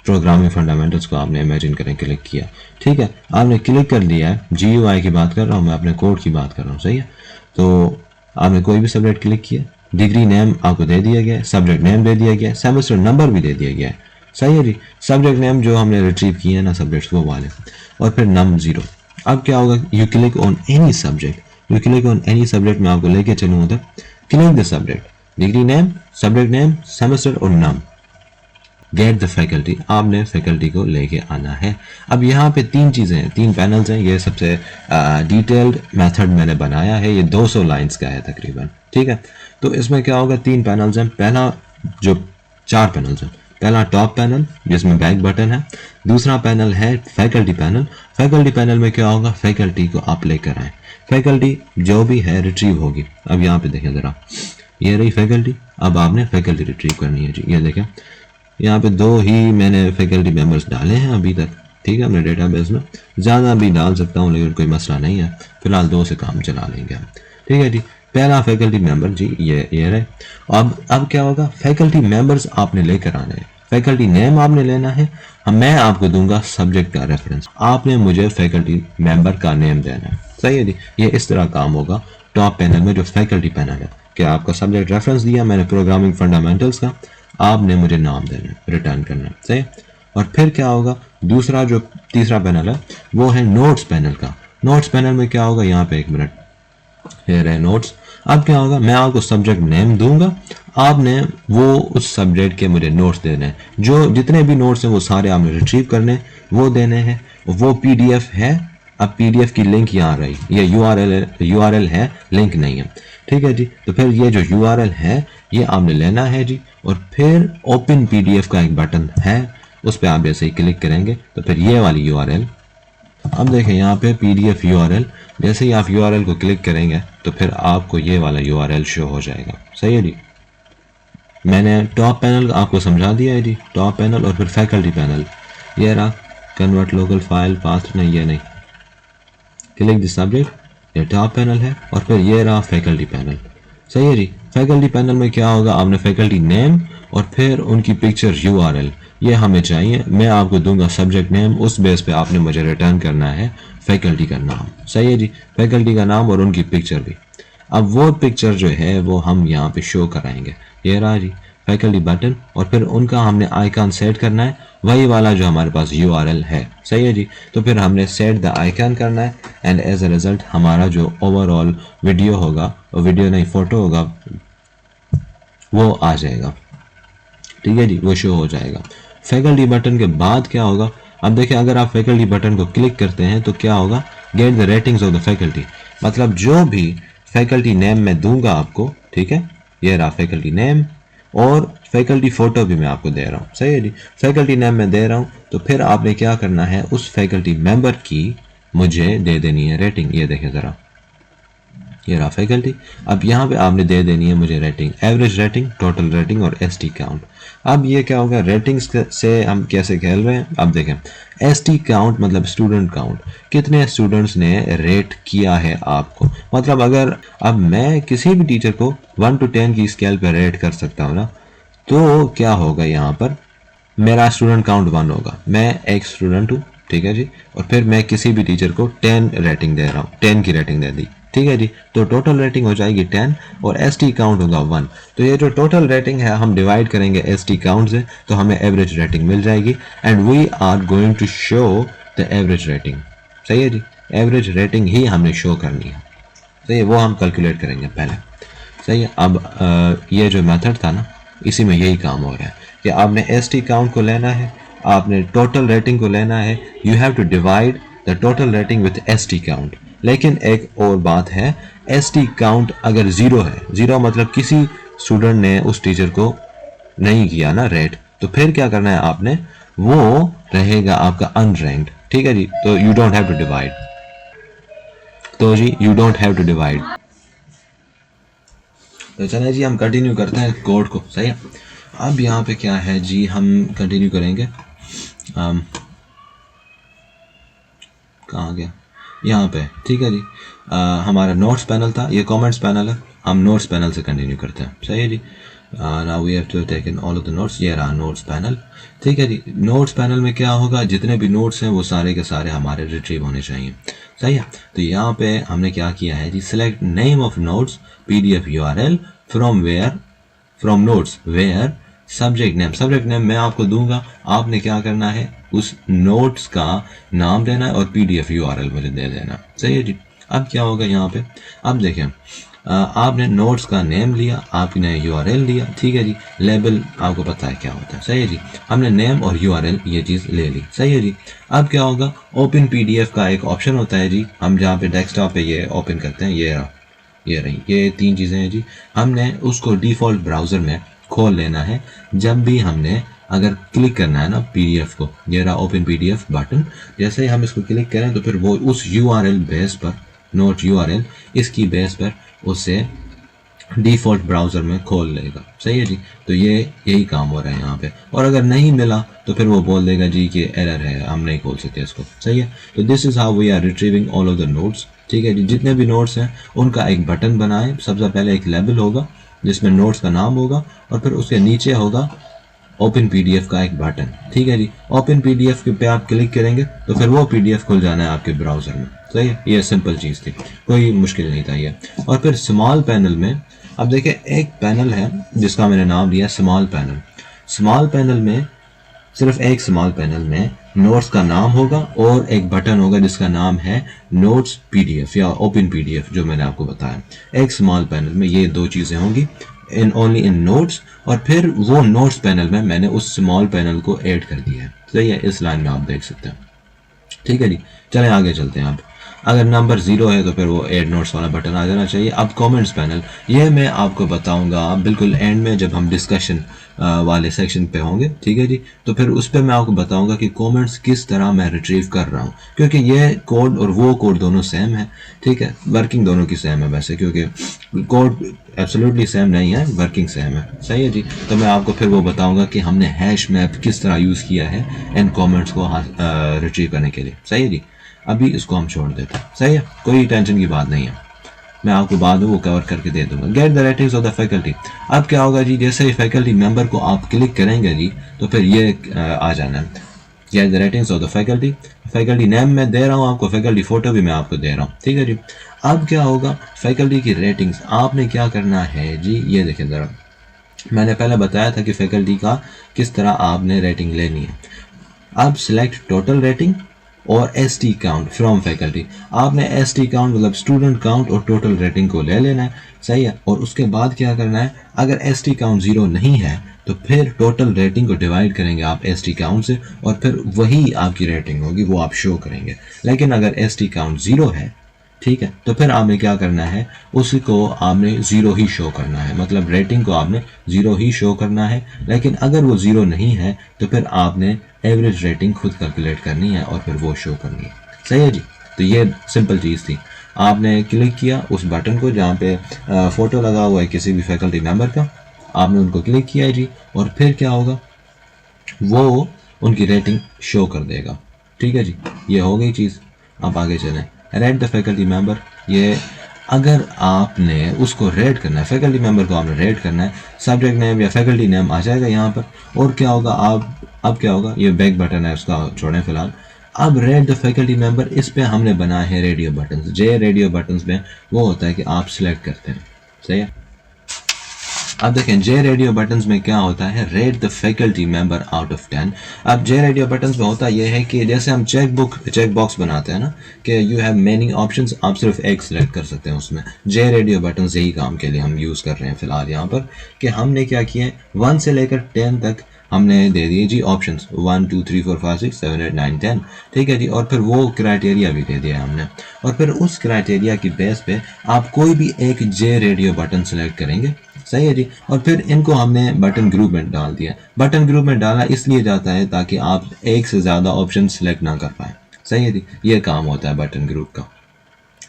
प्रोग्रामिंग फंडामेंटल्स को आपने इमेजिन करें क्लिक किया। ठीक है। आपने क्लिक कर दिया है, GUI की बात कर रहा हूँ मैं, अपने कोड की बात कर रहा हूँ। सही है। तो आपने कोई भी सब्जेक्ट क्लिक किया, डिग्री नेम आपको दे दिया गया है, सब्जेक्ट नेम दे दिया गया है, सेमेस्टर नंबर भी दे दिया गया है। सही है जी। सब्जेक्ट नेम जो हमने रिट्रीव किए हैं ना सब्जेक्ट्स वो वाले, और फिर नम 0। अब क्या होगा, you click on any subject, you click on any subject, मैं आपको लेके चलूँ उधर, click the subject, degree name, subject name, semester और नम, गेट द फैकल्टी, आपने फैकल्टी को लेके आना है। अब यहाँ पे तीन चीज़ें हैं, तीन पैनल्स हैं, ये सबसे डिटेल्ड मेथड मैंने बनाया है, ये 200 लाइंस का है तकरीबन, ठीक है। तो इसमें क्या होगा, तीन पैनल्स हैं, पहला जो 4 पैनल्स हैं, पहला टॉप पैनल जिसमें बैक बटन है, दूसरा पैनल है फैकल्टी पैनल। फैकल्टी पैनल में क्या होगा, फैकल्टी को आप लेकर आए, फैकल्टी जो भी है रिट्रीव होगी। अब यहाँ पे देखें ज़रा, ये रही फैकल्टी, अब आपने फैकल्टी रिट्रीव करनी है जी। ये देखें यहाँ पे 2 ही मैंने फैकल्टी मेंबर्स डाले हैं अभी तक, ठीक है, अपने डेटाबेस में। ज़्यादा भी डाल सकता हूँ लेकिन कोई मसला नहीं है, फिलहाल 2 से काम चला लेंगे हम, ठीक है जी। पहला फैकल्टी मेंबर जी ये रहे। अब क्या होगा, फैकल्टी मेंबर्स आपने लेकर आने हैं, फैकल्टी नेम आपने लेना है, मैं आपको दूंगा सब्जेक्ट का रेफरेंस, आपने मुझे फैकल्टी मेंबर का नेम देना है। सही है जी। ये इस तरह काम होगा टॉप पैनल में जो फैकल्टी पैनल है, कि आपका सब्जेक्ट रेफरेंस दिया मैंने प्रोग्रामिंग फंडामेंटल्स का, आपने मुझे नाम देना है, रिटर्न करना है। सही। और फिर क्या होगा, दूसरा जो तीसरा पैनल है वो है नोट्स पैनल का। नोट्स पैनल में क्या होगा, यहाँ पे 1 मिनट, ये रहे नोट्स। अब क्या होगा, मैं आपको सब्जेक्ट नेम दूंगा, आपने वो उस सब्जेक्ट के मुझे नोट्स देने हैं, जो जितने भी नोट्स हैं वो सारे आपने रिट्रीव करने, वो देने हैं। वो पीडीएफ है, अब पीडीएफ की लिंक यहाँ रही, ये यूआरएल है, लिंक नहीं है, ठीक है जी। तो फिर ये जो यूआरएल है ये आपने लेना है जी, और फिर ओपन पीडीएफ का एक बटन है, उस पर आप जैसे ही क्लिक करेंगे तो फिर ये वाली यूआरएल, अब देखें यहाँ पे पीडीएफ यूआरएल, जैसे ही आप यूआरएल को क्लिक करेंगे तो फिर आपको ये वाला यूआरएल शो हो जाएगा। सही है जी। मैंने टॉप पैनल आपको समझा दिया है जी, टॉप पैनल और फिर फैकल्टी पैनल, ये रहा कन्वर्ट लोकल फाइल पाथ, नहीं ये नहीं, क्लिक द सब्जेक्ट, ये टॉप पैनल है, और फिर ये रहा फैकल्टी पैनल। सही है जी। फैकल्टी पैनल में क्या होगा, आपने फैकल्टी नेम और फिर उनकी पिक्चर यूआरएल, ये हमें चाहिए, मैं आपको दूंगा सब्जेक्ट नेम, उस बेस पे आपने मुझे रिटर्न करना है फैकल्टी का नाम। सही है जी। फैकल्टी का नाम और उनकी पिक्चर भी। अब वो पिक्चर जो है वो हम यहाँ पे शो कराएंगे, ये रहा जी फैकल्टी बटन, और फिर उनका हमने आइकन सेट करना है, वही वाला जो हमारे पास यूआरएल है। सही है जी। तो फिर हमने सेट द आइकन करना है, एंड एज अ रिजल्ट हमारा जो ओवरऑल वीडियो होगा, वीडियो नहीं फोटो होगा, वो आ जाएगा, ठीक है जी, वो शो हो जाएगा। फैकल्टी बटन के बाद क्या होगा, अब देखिए अगर आप फैकल्टी बटन को क्लिक करते हैं तो क्या होगा, get the ratings of the faculty, मतलब जो भी फैकल्टी नेम मैं दूंगा आपको, ठीक है, ये रहा फैकल्टी नेम, और फैकल्टी फ़ोटो भी मैं आपको दे रहा हूँ। सही है जी। फैकल्टी नेम मैं दे रहा हूँ, तो फिर आपने क्या करना है, उस फैकल्टी मेंबर की मुझे दे देनी है रेटिंग। ये देखें ज़रा, ये रहा फैकल्टी। अब यहाँ पे आपने दे देनी है मुझे rating, average rating, total rating और एसटी काउंट। अब ये क्या होगा, रेटिंग्स से हम कैसे खेल रहे हैं, अब देखें एसटी काउंट मतलब स्टूडेंट काउंट, कितने स्टूडेंट्स ने रेट किया है आपको, मतलब अगर अब मैं किसी भी टीचर को 1 to 10 की स्केल पर रेट कर सकता हूँ ना, तो क्या होगा, यहाँ पर मेरा स्टूडेंट काउंट 1 होगा, मैं एक स्टूडेंट हूँ, ठीक है जी, और फिर मैं किसी भी टीचर को 10 रेटिंग दे रहा हूँ, 10 की रेटिंग दे दी, ठीक है जी, तो टोटल रेटिंग हो जाएगी 10 और एसटी काउंट होगा 1। तो ये जो टोटल रेटिंग है हम डिवाइड करेंगे एसटी काउंट से, तो हमें एवरेज रेटिंग मिल जाएगी, and we are going to show the average rating. सही है जी। एवरेज रेटिंग ही हमने शो करनी है, सही है, वो हम कैलकुलेट करेंगे पहले। सही है। अब ये जो मेथड था ना, इसी में यही काम हो रहा है कि आपने एसटी काउंट को लेना है, आपने टोटल रेटिंग को लेना है, you have to divide the total rating with ST count. लेकिन एक और बात है, एसटी काउंट अगर 0 है, 0 मतलब किसी स्टूडेंट ने उस टीचर को नहीं किया ना रेट, तो फिर क्या करना है आपने, वो रहेगा आपका अनरैंक्ड, ठीक है जी, तो you don't have to divide, तो जी you don't have to divide. तो चलिए जी हम कंटिन्यू करते हैं कोड को। सही है। अब यहाँ पे क्या है जी, हम कंटिन्यू करेंगे, कहाँ गया, यहाँ पे, ठीक है जी। हमारा नोट्स पैनल था, ये कमेंट्स पैनल है, हम नोट्स पैनल से कंटिन्यू करते हैं। सही है जी। Now we have to take in all of the notes, ये रहा नोट्स पैनल, ठीक है जी। नोट्स पैनल में क्या होगा, जितने भी नोट्स हैं वो सारे के सारे हमारे रिट्रीव होने चाहिए। सही है। तो यहाँ पे हमने क्या किया है जी, select name of notes, PDF URL, from notes where subject name मैं आपको दूंगा, आपने क्या करना है उस नोट्स का नाम देना है और पीडीएफ यूआरएल मुझे दे देना। सही है जी। अब क्या होगा यहाँ पे, अब देखें आपने नोट्स का नेम लिया, आपने यूआरएल लिया, ठीक है जी। लेबल आपको पता है क्या होता है, सही है जी। हमने नेम और यूआरएल ये चीज़ ले ली, सही है जी। अब क्या होगा, ओपन पीडीएफ का एक ऑप्शन होता है जी, हम जहाँ पे डेस्कटॉप पे ये ओपन करते हैं, ये रही, ये 3 चीज़ें हैं जी। हमने उसको डिफ़ॉल्ट ब्राउज़र में खोल लेना है। जब भी हमने अगर क्लिक करना है ना पीडीएफ को, ये रहा ओपन पीडीएफ बटन, जैसे ही हम इसको क्लिक करें तो फिर वो उस यूआरएल बेस पर, नोट यूआरएल इसकी बेस पर उसे डिफ़ॉल्ट ब्राउज़र में खोल लेगा, सही है जी। तो ये यही काम हो रहा है यहाँ पे। और अगर नहीं मिला तो फिर वो बोल देगा जी कि एरर है, हम नहीं खोल सकते इसको, सही है। तो this is how we are retrieving all of the notes, ठीक है जी। जितने भी नोट्स हैं उनका एक बटन बनाएं। सबसे पहले एक लेबल होगा जिसमें नोट्स का नाम होगा और फिर उसके नीचे होगा ओपन पीडीएफ का एक बटन, ठीक है जी। ओपन पीडीएफ पे आप क्लिक करेंगे तो फिर वो पीडीएफ खुल जाना है आपके ब्राउज़र में, सही है। ये सिंपल चीज़ थी, कोई मुश्किल नहीं था ये। और फिर स्मॉल पैनल में अब देखिए एक पैनल है जिसका मैंने नाम लिया स्मॉल पैनल। स्मॉल पैनल में सिर्फ एक स्मॉल पैनल में नोट्स का नाम होगा और एक बटन होगा जिसका नाम है नोट्स पीडीएफ या ओपन पीडीएफ, जो मैंने आपको बताया। एक स्मॉल पैनल में ये 2 चीज़ें होंगी, इन ओनली इन नोट्स। और फिर वो नोट्स पैनल में मैंने उस स्मॉल पैनल को ऐड कर दिया है, सही है। इस लाइन में आप देख सकते हैं, ठीक है जी। चलें आगे चलते हैं। अब अगर नंबर 0 है तो फिर वो ऐड नोट्स वाला बटन आ जाना चाहिए। अब कमेंट्स पैनल, ये मैं आपको बताऊंगा बिल्कुल एंड में जब हम डिस्कशन वाले सेक्शन पे होंगे, ठीक है जी। तो फिर उस पर मैं आपको बताऊंगा कि कमेंट्स किस तरह मैं रिट्रीव कर रहा हूँ, क्योंकि ये कोड और वो कोड दोनों सेम है, ठीक है। वर्किंग दोनों की सेम है वैसे, क्योंकि कोड एब्सोल्युटली सेम नहीं है, वर्किंग सेम है, सही है जी। तो मैं आपको फिर वो बताऊंगा कि हमने हैश मैप किस तरह यूज़ किया है इन कमेंट्स को रिट्रीव करने के लिए, सही है जी। अभी इसको हम छोड़ देते हैं, सही है, कोई टेंशन की बात नहीं है, मैं आपको बाद में वो कवर करके दे दूंगा। Get the ratings of the faculty. अब क्या होगा जी, जैसे ही फैकल्टी मेंबर को आप क्लिक करेंगे जी तो फिर ये आ जाना है get the ratings of the faculty. Faculty name मैं दे रहा हूँ आपको, फैकल्टी फोटो भी मैं आपको दे रहा हूँ, ठीक है जी। अब क्या होगा, फैकल्टी की रेटिंग्स आपने क्या करना है जी, ये देखें ज़रा, मैंने पहले बताया था कि फैकल्टी का किस तरह आपने रेटिंग लेनी है। अब सिलेक्ट टोटल रेटिंग और ST काउंट फ्रॉम फैकल्टी। आपने ST काउंट मतलब स्टूडेंट काउंट और टोटल रेटिंग को ले लेना है, सही है। और उसके बाद क्या करना है, अगर ST काउंट 0 नहीं है तो फिर टोटल रेटिंग को डिवाइड करेंगे आप ST काउंट से और फिर वही आपकी रेटिंग होगी, वो आप शो करेंगे। लेकिन अगर ST काउंट 0 है, ठीक है, तो फिर आपने क्या करना है, उसको आपने 0 ही शो करना है, मतलब रेटिंग को आपने 0 ही शो करना है। लेकिन अगर वो 0 नहीं है तो फिर आपने एवरेज रेटिंग खुद कैलकुलेट करनी है और फिर वो शो करनी है, सही है जी। तो ये सिंपल चीज़ थी। आपने क्लिक किया उस बटन को जहाँ पे फ़ोटो लगा हुआ है किसी भी फैकल्टी मेम्बर का, आपने उनको क्लिक किया है जी, और फिर क्या होगा, वो उनकी रेटिंग शो कर देगा, ठीक है जी। ये हो गई चीज़। अब आगे चलें, रेट द फैकल्टी मेंबर। ये अगर आपने उसको रेट करना है, फैकल्टी मेंबर को आपने रेट करना है, सब्जेक्ट नेम या फैकल्टी नेम आ जाएगा यहाँ पर। और क्या होगा, आप अब क्या होगा, ये बैक बटन है उसका छोड़ें फिलहाल। अब रेट द फैकल्टी मेंबर, इस पे हमने बनाए हैं रेडियो बटन। जे रेडियो बटन में वो होता है कि आप सिलेक्ट करते हैं, सही है। अब देखें जे रेडियो बटन्स में क्या होता है, rate the faculty member out of 10। अब जे रेडियो बटन्स में होता यह है कि जैसे हम चेक बॉक्स बनाते हैं ना कि यू हैव मेनी ऑप्शंस, आप सिर्फ एक सिलेक्ट कर सकते हैं उसमें। जे रेडियो बटन्स यही काम के लिए हम यूज़ कर रहे हैं फिलहाल यहाँ पर, कि हमने क्या किया है 1 से लेकर 10 तक हमने दे दिए जी ऑप्शंस, 1 2 3 4 5 6 7 8 9 10, ठीक है जी। और फिर वो क्राइटेरिया भी दे दिया हमने, और फिर उस क्राइटेरिया की बेस पे आप कोई भी एक जे रेडियो बटन सेलेक्ट करेंगे, सही है जी। और फिर इनको हमने बटन ग्रुप में डाल दिया। बटन ग्रुप में डाला इसलिए जाता है ताकि आप एक से ज़्यादा ऑप्शन सेलेक्ट ना कर पाए, सही है जी। ये काम होता है बटन ग्रुप का।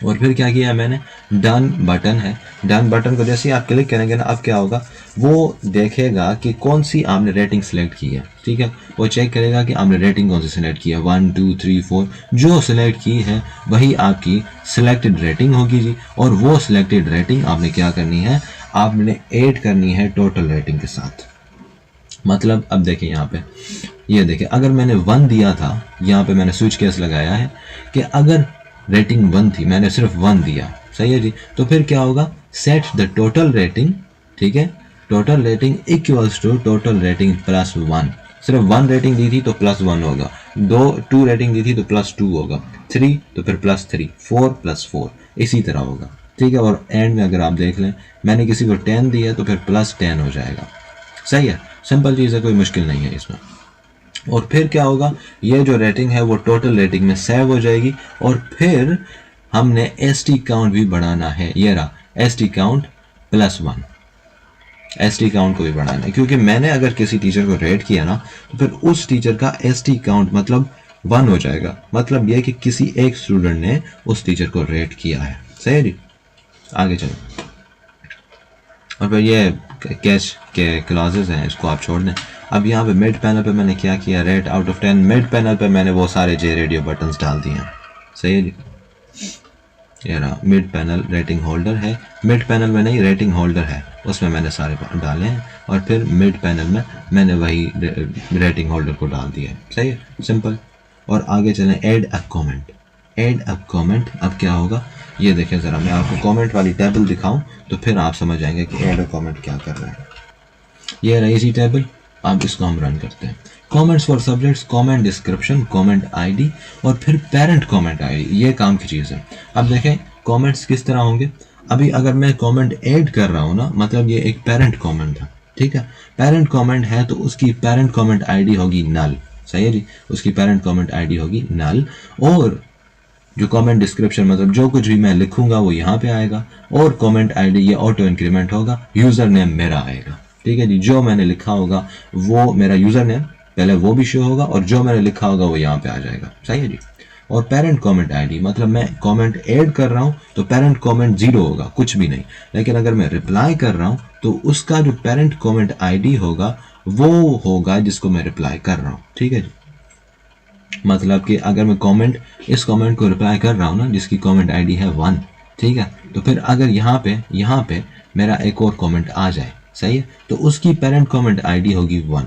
और फिर क्या किया मैंने, डन बटन है, डन बटन को जैसे ही आप क्लिक करेंगे ना, अब क्या होगा, वो देखेगा कि कौन सी आपने रेटिंग सेलेक्ट की है, ठीक है। वो चेक करेगा कि आपने रेटिंग कौन सी सेलेक्ट की है, 1 2 3 4 जो सिलेक्ट की है वही आपकी सिलेक्टेड रेटिंग होगी जी। और वो सिलेक्टेड रेटिंग आपने क्या करनी है, आपने ऐड करनी है टोटल रेटिंग के साथ। मतलब अब देखें यहाँ पे, ये देखें, अगर मैंने 1 दिया था, यहाँ पे मैंने स्विच केस लगाया है कि अगर रेटिंग 1 थी, मैंने सिर्फ 1 दिया, सही है जी। तो फिर क्या होगा, सेट द टोटल रेटिंग ठीक है। Total rating equals to total rating plus 1। सिर्फ 1 रेटिंग दी थी तो प्लस 1 होगा, 2 रेटिंग दी थी तो प्लस 2 होगा, 3 तो फिर प्लस 3, 4 प्लस 4, इसी तरह होगा, ठीक है। और एंड में अगर आप देख लें, मैंने किसी को 10 दिया तो फिर प्लस 10 हो जाएगा। सही है, सिंपल चीज़ है, कोई मुश्किल नहीं है इसमें। और फिर क्या होगा, ये जो रेटिंग है वो टोटल रेटिंग में सेव हो जाएगी। और फिर हमने ST काउंट भी बढ़ाना है, ये रहा ST count plus 1। ST count को भी बढ़ाना है, क्योंकि मैंने अगर किसी टीचर को रेट किया ना तो फिर उस टीचर का ST काउंट मतलब 1 हो जाएगा। मतलब यह कि किसी एक स्टूडेंट ने उस टीचर को रेट किया है। सही है जी, आगे चलो। और फिर ये कैच के क्लॉजेज हैं, इसको आप छोड़ दें। अब यहाँ पे मिड पैनल पे मैंने क्या किया, rate out of 10। Mid panel पे मैंने वो सारे जे रेडियो बटन्स डाल दिए हैं। सही है जी, ये रहा मिड पैनल रेटिंग होल्डर है, मिड पैनल में नहीं रेटिंग होल्डर है, उसमें मैंने सारे डाले हैं। और फिर मिड पैनल में मैंने वही रेटिंग होल्डर को डाल दिया है। सही है, सिंपल। और आगे चलें, add a comment. Add a comment अब क्या होगा, ये देखें ज़रा, मैं आपको कमेंट वाली टेबल दिखाऊं तो फिर आप समझ जाएंगे कि ऐड अ कमेंट क्या कर रहा है। ये रही इसी टेबल, अब इसको हम रन करते हैं। Comments for subjects, comment description, comment ID और फिर पेरेंट कमेंट आईडी, ये काम की चीज़ है। अब देखें कमेंट्स किस तरह होंगे। अभी अगर मैं कमेंट ऐड कर रहा हूँ ना, मतलब ये एक पेरेंट कमेंट है, ठीक है। पेरेंट कमेंट है तो उसकी पेरेंट कमेंट आईडी होगी नल। सही है जी, उसकी पेरेंट कमेंट आईडी होगी नल। और जो कमेंट डिस्क्रिप्शन मतलब जो कुछ भी मैं लिखूंगा वो यहाँ पे आएगा। और कमेंट आईडी ये ऑटो इंक्रीमेंट होगा, यूज़र नेम मेरा आएगा, ठीक है जी। जो मैंने लिखा होगा वो मेरा यूज़र नेम पहले वो भी शो होगा और जो मैंने लिखा होगा वो यहाँ पे आ जाएगा। सही है जी। और पेरेंट कमेंट आईडी मतलब मैं कमेंट ऐड कर रहा हूँ तो पेरेंट कमेंट 0 होगा, कुछ भी नहीं। लेकिन अगर मैं रिप्लाई कर रहा हूँ तो उसका जो पेरेंट कमेंट आईडी होगा वो होगा जिसको मैं रिप्लाई कर रहा हूँ, ठीक है जी। मतलब कि अगर मैं इस कमेंट को रिप्लाई कर रहा हूँ ना जिसकी कमेंट आईडी है 1, ठीक है, तो फिर अगर यहाँ पे मेरा एक और कमेंट आ जाए, सही है, तो उसकी पेरेंट कमेंट आईडी होगी 1।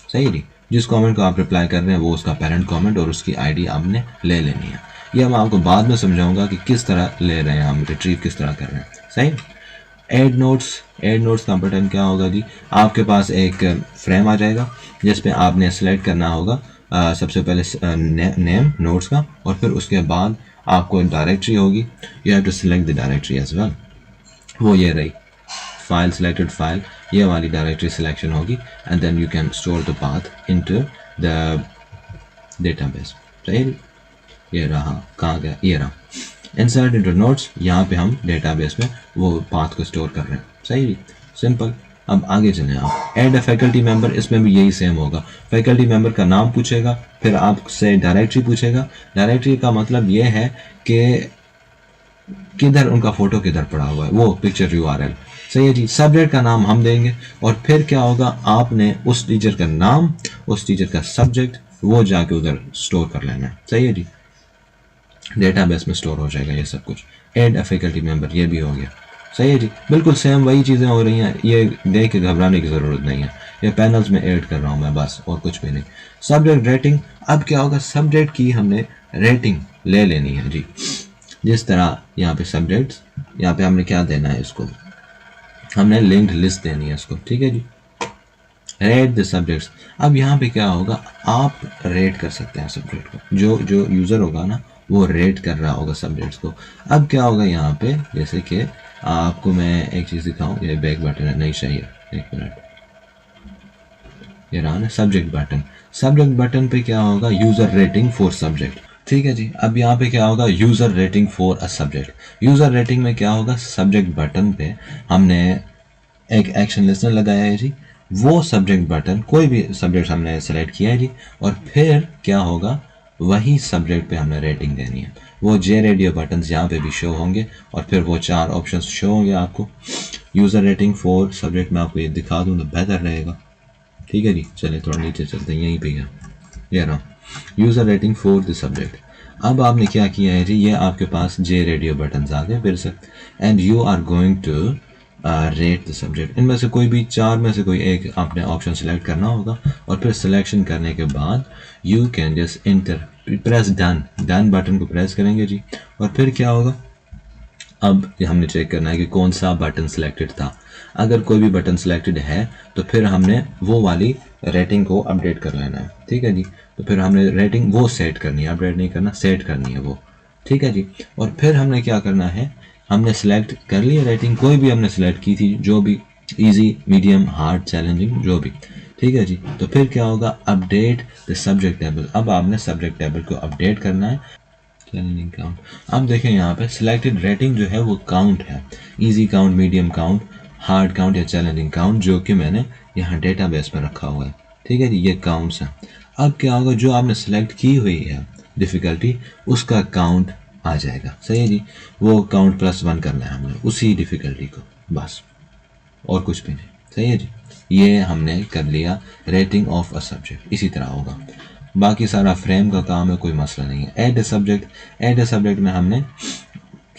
सही है जी, जिस कमेंट को आप रिप्लाई कर रहे हैं वो उसका पेरेंट कमेंट और उसकी आईडी आपने ले लेनी है। ये मैं आपको बाद में समझाऊंगा कि किस तरह ले रहे हैं हम, रिट्रीव किस तरह कर रहे हैं। सही। ऐड नोट्स का बटन क्या होगा जी, आपके पास एक फ्रेम आ जाएगा जिसपे आपने सेलेक्ट करना होगा सबसे पहले नेम नोट्स का, और फिर उसके बाद आपको डायरेक्टरी होगी, you have to select the directory as well. वो ये रही फाइल, सिलेक्टेड फाइल, ये वाली डायरेक्टरी सिलेक्शन होगी and then you can store the path into the database. सही, ये रहा, कहाँ गया, ये रहा इंसर्ट इनटू नोट्स, यहाँ पे हम डेटाबेस में वो पाथ को स्टोर कर रहे हैं। सही, सिंपल। अब आगे चलें आप, ऐड अ फैकल्टी मेंबर, इसमें भी यही सेम होगा। फैकल्टी मेंबर का नाम पूछेगा, फिर आपसे डायरेक्टरी पूछेगा। डायरेक्टरी का मतलब ये है कि किधर उनका फोटो किधर पड़ा हुआ है, वो पिक्चर URL। सही है जी। सब्जेक्ट का नाम हम देंगे और फिर क्या होगा, आपने उस टीचर का नाम, उस टीचर का सब्जेक्ट वो जाके उधर स्टोर कर लेना है। सही है जी, डेटाबेस में स्टोर हो जाएगा ये सब कुछ। ऐड अ फैकल्टी मेंबर, ये भी हो गया। सही है जी, बिल्कुल सेम वही चीज़ें हो रही हैं, ये देख के घबराने की ज़रूरत नहीं है। ये पैनल्स में ऐड कर रहा हूँ मैं बस, और कुछ भी नहीं। सब्जेक्ट रेटिंग, अब क्या होगा, सब्जेक्ट की हमने रेटिंग ले लेनी है जी। जिस तरह यहाँ पे सब्जेक्ट्स, यहाँ पे हमने क्या देना है, इसको हमने लिंक्ड लिस्ट देनी है इसको, ठीक है जी। रेट द सब्जेक्ट्स, अब यहाँ पे क्या होगा, आप रेट कर सकते हैं सब्जेक्ट को, जो यूज़र होगा ना वो रेट कर रहा होगा सब्जेक्ट्स को। अब क्या होगा यहाँ पे, जैसे कि आपको मैं एक चीज़ दिखाऊं, ये बैक बटन है, नहीं चाहिए, एक मिनट, ये रहा ना सब्जेक्ट बटन। सब्जेक्ट बटन पे क्या होगा, यूज़र रेटिंग फॉर सब्जेक्ट, ठीक है जी। अब यहाँ पे क्या होगा, user rating for a subject. User rating में क्या होगा, सब्जेक्ट बटन पे हमने एक एक्शन लिस्टनर लगाया है जी, वो सब्जेक्ट बटन, कोई भी सब्जेक्ट हमने सेलेक्ट किया है जी, और फिर क्या होगा, वही सब्जेक्ट पे हमने रेटिंग देनी है। वो जे रेडियो बटन्स यहाँ पे भी शो होंगे और फिर वो 4 ऑप्शंस शो होंगे आपको। यूज़र रेटिंग फॉर सब्जेक्ट में आपको ये दिखा दूँ तो बेहतर रहेगा, ठीक है जी। चलिए थोड़ा नीचे चलते हैं, यहीं पे है, ये रहा user rating for the subject. अब आपने क्या किया है जी, ये आपके पास जे रेडियो बटन्स आ गए फिर से, and you are going to rate the subject. इनमें से कोई भी 4 में से कोई एक आपने ऑप्शन सेलेक्ट करना होगा, और फिर सिलेक्शन करने के बाद you can just inter, press done button को प्रेस करेंगे जी, और फिर क्या होगा, अब हमने चेक करना है कि कौन सा बटन सिलेक्टेड था। अगर कोई भी बटन सिलेक्टेड है तो फिर हमने वो वाली रेटिंग को अपडेट कर लेना है, ठीक है जी। तो फिर हमने रेटिंग वो सेट करनी है, अपडेट नहीं करना, सेट करनी है वो, ठीक है जी। और फिर हमने क्या करना है, हमने सेलेक्ट कर लिया रेटिंग, कोई भी हमने सेलेक्ट की थी, जो भी इजी, मीडियम, हार्ड, चैलेंजिंग, जो भी, ठीक है जी। तो फिर क्या होगा, अपडेट द सब्जेक्ट टेबल। अब आपने सब्जेक्ट टेबल को अपडेट करना है, चैलेंजिंग काउंट। अब देखें यहाँ पे सिलेक्टेड रेटिंग जो है वो काउंट है, easy count, medium count, hard count या चैलेंजिंग काउंट, जो कि मैंने यहाँ डेटाबेस में रखा हुआ है, ठीक है जी। ये काउंट्स हैं। अब क्या होगा, जो आपने सेलेक्ट की हुई है डिफ़िकल्टी, उसका काउंट आ जाएगा, सही है जी। वो काउंट +1 करना है हमने उसी डिफ़िकल्टी को, बस, और कुछ भी नहीं, सही है जी। ये हमने कर लिया रेटिंग ऑफ अ सब्जेक्ट। इसी तरह होगा, बाकी सारा फ्रेम का काम है, कोई मसला नहीं है। Add a subject, add a subject में हमने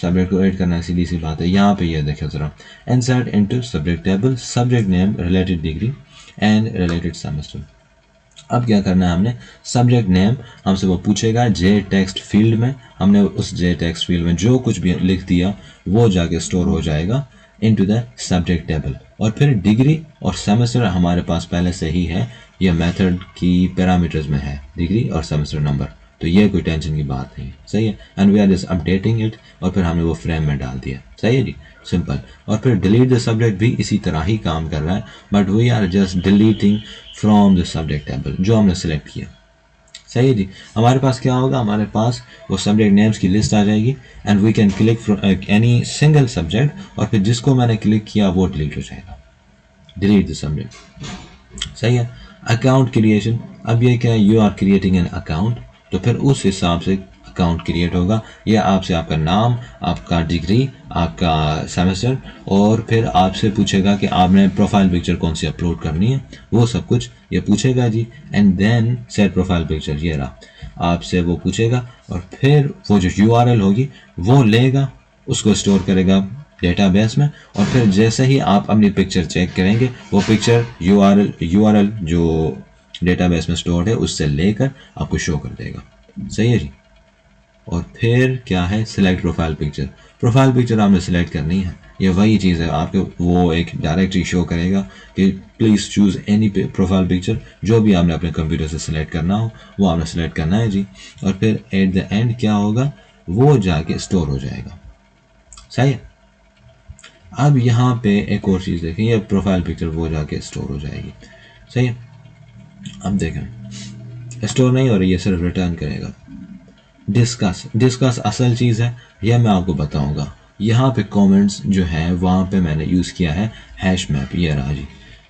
सब्जेक्ट को ऐड करना है, सीधी सी बात है। यहाँ पे ये देखें ज़रा, insert into subject table, subject name, related degree and related semester. अब क्या करना है, हमने सब्जेक्ट नेम हमसे वो पूछेगा जे टेक्स्ट फील्ड में, हमने उस जे टेक्स्ट फील्ड में जो कुछ भी लिख दिया वो जाके स्टोर हो जाएगा इनटू द सब्जेक्ट टेबल। और फिर डिग्री और सेमेस्टर हमारे पास पहले से ही है, ये मेथड की पैरामीटर्स में है, डिग्री और सेमेस्टर नंबर, तो ये कोई टेंशन की बात नहीं, सही है। And we are just updating it, और फिर हमने वो फ्रेम में डाल दिया, सही है जी, सिंपल। और फिर डिलीट द सब्जेक्ट भी इसी तरह ही काम कर रहा है, but we are just deleting from the subject table जो हमने सेलेक्ट किया, सही है जी। हमारे पास क्या होगा, हमारे पास वो सब्जेक्ट नेम्स की लिस्ट आ जाएगी, and we can click any single subject, और फिर जिसको मैंने क्लिक किया वो डिलीट हो जाएगा, डिलीट द सब्जेक्ट, सही है। अकाउंट क्रिएशन, अब ये क्या है, you are creating an account, तो फिर उस हिसाब से अकाउंट क्रिएट होगा। ये आपसे आपका नाम, आपका डिग्री, आपका सेमेस्टर, और फिर आपसे पूछेगा कि आपने प्रोफाइल पिक्चर कौन सी अपलोड करनी है, वो सब कुछ ये पूछेगा जी। And then set profile picture, ये रहा, आपसे वो पूछेगा, और फिर वो जो URL होगी वो लेगा, उसको स्टोर करेगा डेटाबेस में, और फिर जैसे ही आप अपनी पिक्चर चेक करेंगे, वो पिक्चर URL जो डेटाबेस में स्टोर्ड है उससे लेकर आपको शो कर देगा, सही है जी। और फिर क्या है, select profile picture. Profile picture आपने सिलेक्ट करनी है, ये वही चीज़ है, आपको वो एक डायरेक्टली शो करेगा कि please choose any profile picture, जो भी आपने अपने कंप्यूटर से सिलेक्ट करना हो वो आपने सेलेक्ट करना है जी। और फिर एट द एंड क्या होगा, वो जाके स्टोर हो जाएगा, सही है। अब यहाँ पे एक और चीज़ देखें, ये प्रोफाइल पिक्चर वो जाके स्टोर हो जाएगी, सही है। अब देखें स्टोर नहीं हो रही है, सिर्फ रिटर्न करेगा। डिस्कस असल चीज़ है, यह मैं आपको बताऊंगा। यहाँ पे कमेंट्स जो है वहाँ पे मैंने यूज़ किया है हैश मैप, ये रहा जी,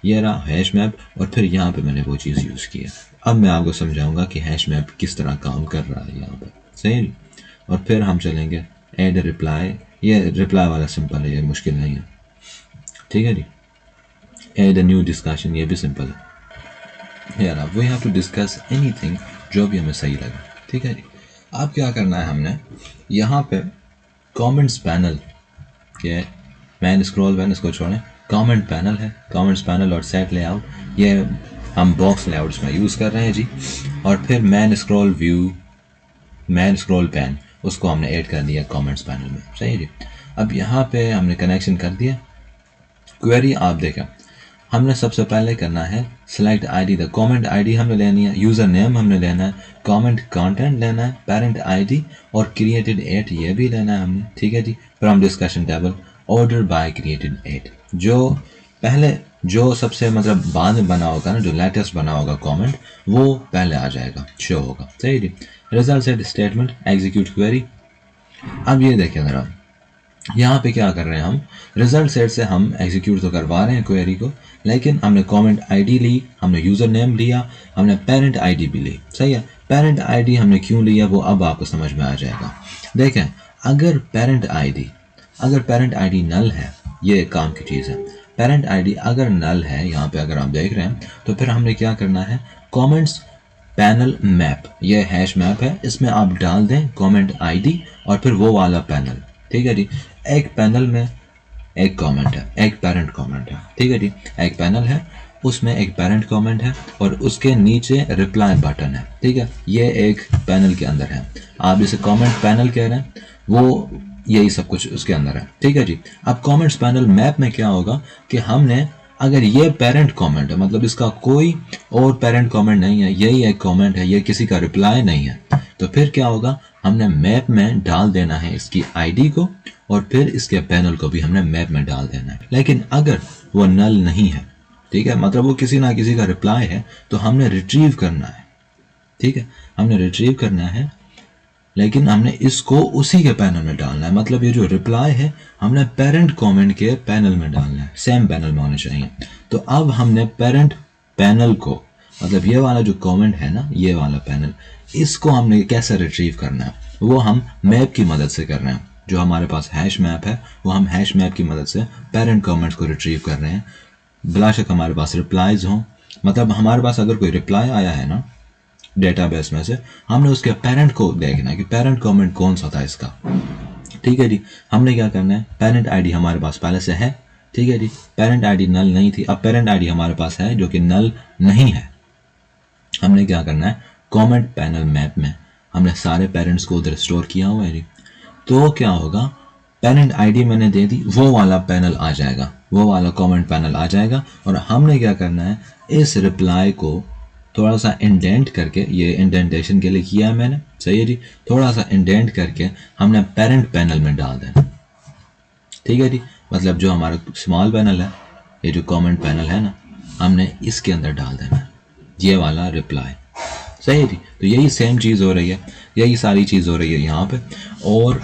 ये रहा हैश मैप, और फिर यहाँ पे मैंने वो चीज़ यूज़ की है। अब मैं आपको समझाऊंगा कि हैश मैप किस तरह काम कर रहा है यहाँ पे, सही। और फिर हम चलेंगे ऐड रिप्लाई, ये रिप्लाई वाला सिंपल है, ये मुश्किल नहीं है, ठीक है जी। ऐड न्यू डिस्कशन, ये भी सिंपल है यार, we have to discuss anything जो भी हमें सही लगे, ठीक है जी। अब क्या करना है, हमने यहाँ पे कमेंट्स पैनल के मैन स्क्रॉल पैन, इसको छोड़ें, कमेंट पैनल है, कमेंट्स पैनल और सेट लेआउट, ये हम बॉक्स लेआउट्स में यूज़ कर रहे हैं जी। और फिर man scroll view, man scroll pan, उसको हमने ऐड कर दिया कमेंट्स पैनल में, सही है जी। अब यहाँ पे हमने कनेक्शन कर दिया। क्वेरी आप देखें, हमने सबसे पहले करना है select ID, the comment ID हमने लेनी है, यूज़र नेम हमने लेना है, कमेंट कंटेंट लेना है, पेरेंट आईडी और क्रिएटेड एट ये भी लेना है हमने, ठीक है जी। From discussion table order by created at, जो पहले जो सबसे मतलब बाद में बना होगा ना, जो लेटेस्ट बना होगा कमेंट, वो पहले आ जाएगा, शो होगा, सही जी। Result set statement, execute query. अब ये देखें ज़रा, यहाँ पे क्या कर रहे हैं हम, रिजल्ट सेट से हम एग्जीक्यूट तो करवा रहे हैं क्वेरी को, लेकिन हमने कमेंट आईडी ली, हमने यूज़र नेम लिया, हमने पेरेंट आईडी भी ली, सही है। पेरेंट आईडी हमने क्यों लिया वो अब आपको समझ में आ जाएगा। देखें, अगर पेरेंट आईडी नल है, ये काम की चीज़ है, पेरेंट आईडी अगर नल है, यहाँ पे अगर आप देख रहे हैं, तो फिर हमने क्या करना है, कमेंट्स पैनल मैप, ये हैश मैप है, इसमें आप डाल दें कमेंट आईडी और फिर वो वाला पैनल, ठीक है जी। एक पैनल में एक कमेंट है, एक पेरेंट कमेंट है, ठीक है जी। एक पैनल है, उसमें एक पेरेंट कमेंट है और उसके नीचे रिप्लाई बटन है, ठीक है। ये एक पैनल के अंदर है, आप जिसे कमेंट पैनल कह रहे हैं, वो यही सब कुछ उसके अंदर है, ठीक है जी। अब कमेंट्स पैनल मैप में क्या होगा कि हमने अगर ये पेरेंट कमेंट है, मतलब इसका कोई और पेरेंट कमेंट नहीं है, यही एक कमेंट है, ये किसी का रिप्लाई नहीं है, तो फिर क्या होगा, हमने मैप में डाल देना है इसकी आईडी को और फिर इसके पैनल को भी हमने मैप में डाल देना है। लेकिन अगर वो नल नहीं है, ठीक है, मतलब वो किसी ना किसी का रिप्लाई है, तो हमने रिट्रीव करना है, ठीक है, हमने रिट्रीव करना है, लेकिन हमने इसको उसी के पैनल में डालना है। मतलब ये जो रिप्लाई है हमने पेरेंट कमेंट के पैनल में डालना है, सेम पैनल में होना चाहिए। तो अब हमने पेरेंट पैनल को, मतलब ये वाला जो कमेंट है ना, ये वाला पैनल, इसको हमने कैसे रिट्रीव करना है, वो हम मैप की मदद से कर रहे हैं। जो हमारे पास हैश मैप है, वो हम हैश मैप की मदद से पेरेंट कमेंट्स को रिट्रीव कर रहे हैं। बिलाशक हमारे पास रिप्लाईज हों, मतलब हमारे पास अगर कोई रिप्लाई आया है ना डेटाबेस में से, हमने उसके पेरेंट को देखना है कि पेरेंट कमेंट कौन सा था इसका, ठीक है जी। हमने क्या करना है, पेरेंट आईडी हमारे पास पहले से है, ठीक है जी, पेरेंट आईडी नल नहीं थी, अब पेरेंट आईडी हमारे पास है जो कि नल नहीं है। हमने क्या करना है, कमेंट पैनल मैप में हमने सारे पेरेंट्स को उधर स्टोर किया हुआ है जी। तो क्या होगा, पेरेंट आईडी मैंने दे दी, वो वाला पैनल आ जाएगा, वो वाला कमेंट पैनल आ जाएगा। और हमने क्या करना है, इस रिप्लाई को थोड़ा सा इंडेंट करके, ये इंडेंटेशन के लिए किया है मैंने, सही है जी, थोड़ा सा इंडेंट करके हमने पेरेंट पैनल में डाल देना, ठीक है जी। मतलब जो हमारा स्मॉल पैनल है, ये जो कमेंट पैनल है ना, हमने इसके अंदर डाल देना है ये वाला रिप्लाई, सही है जी। तो यही सेम चीज़ हो रही है, यही सारी चीज़ हो रही है यहाँ पे, और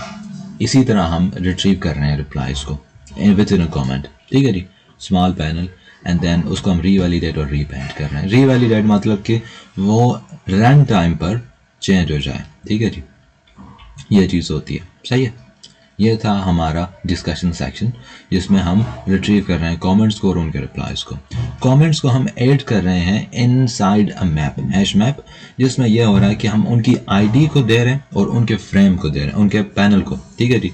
इसी तरह हम रिट्रीव कर रहे हैं रिप्लाईज को विद इन अ कमेंट, ठीक है जी, स्मॉल पैनल, एंड देन उसको हम रीवैलिडेट और रीपेंट कर रहे हैं। रीवैलिडेट मतलब कि वो रन टाइम पर चेंज हो जाए, ठीक है जी, ये चीज़ होती है, सही है। ये था हमारा डिस्कशन सेक्शन, जिसमें हम रिट्रीव कर रहे हैं कमेंट्स को और उनके रिप्लाईज को। कमेंट्स को हम ऐड कर रहे हैं inside a map, hash map, जिसमें यह हो रहा है कि हम उनकी आईडी को दे रहे हैं और उनके फ्रेम को दे रहे हैं, उनके पैनल को, ठीक है जी।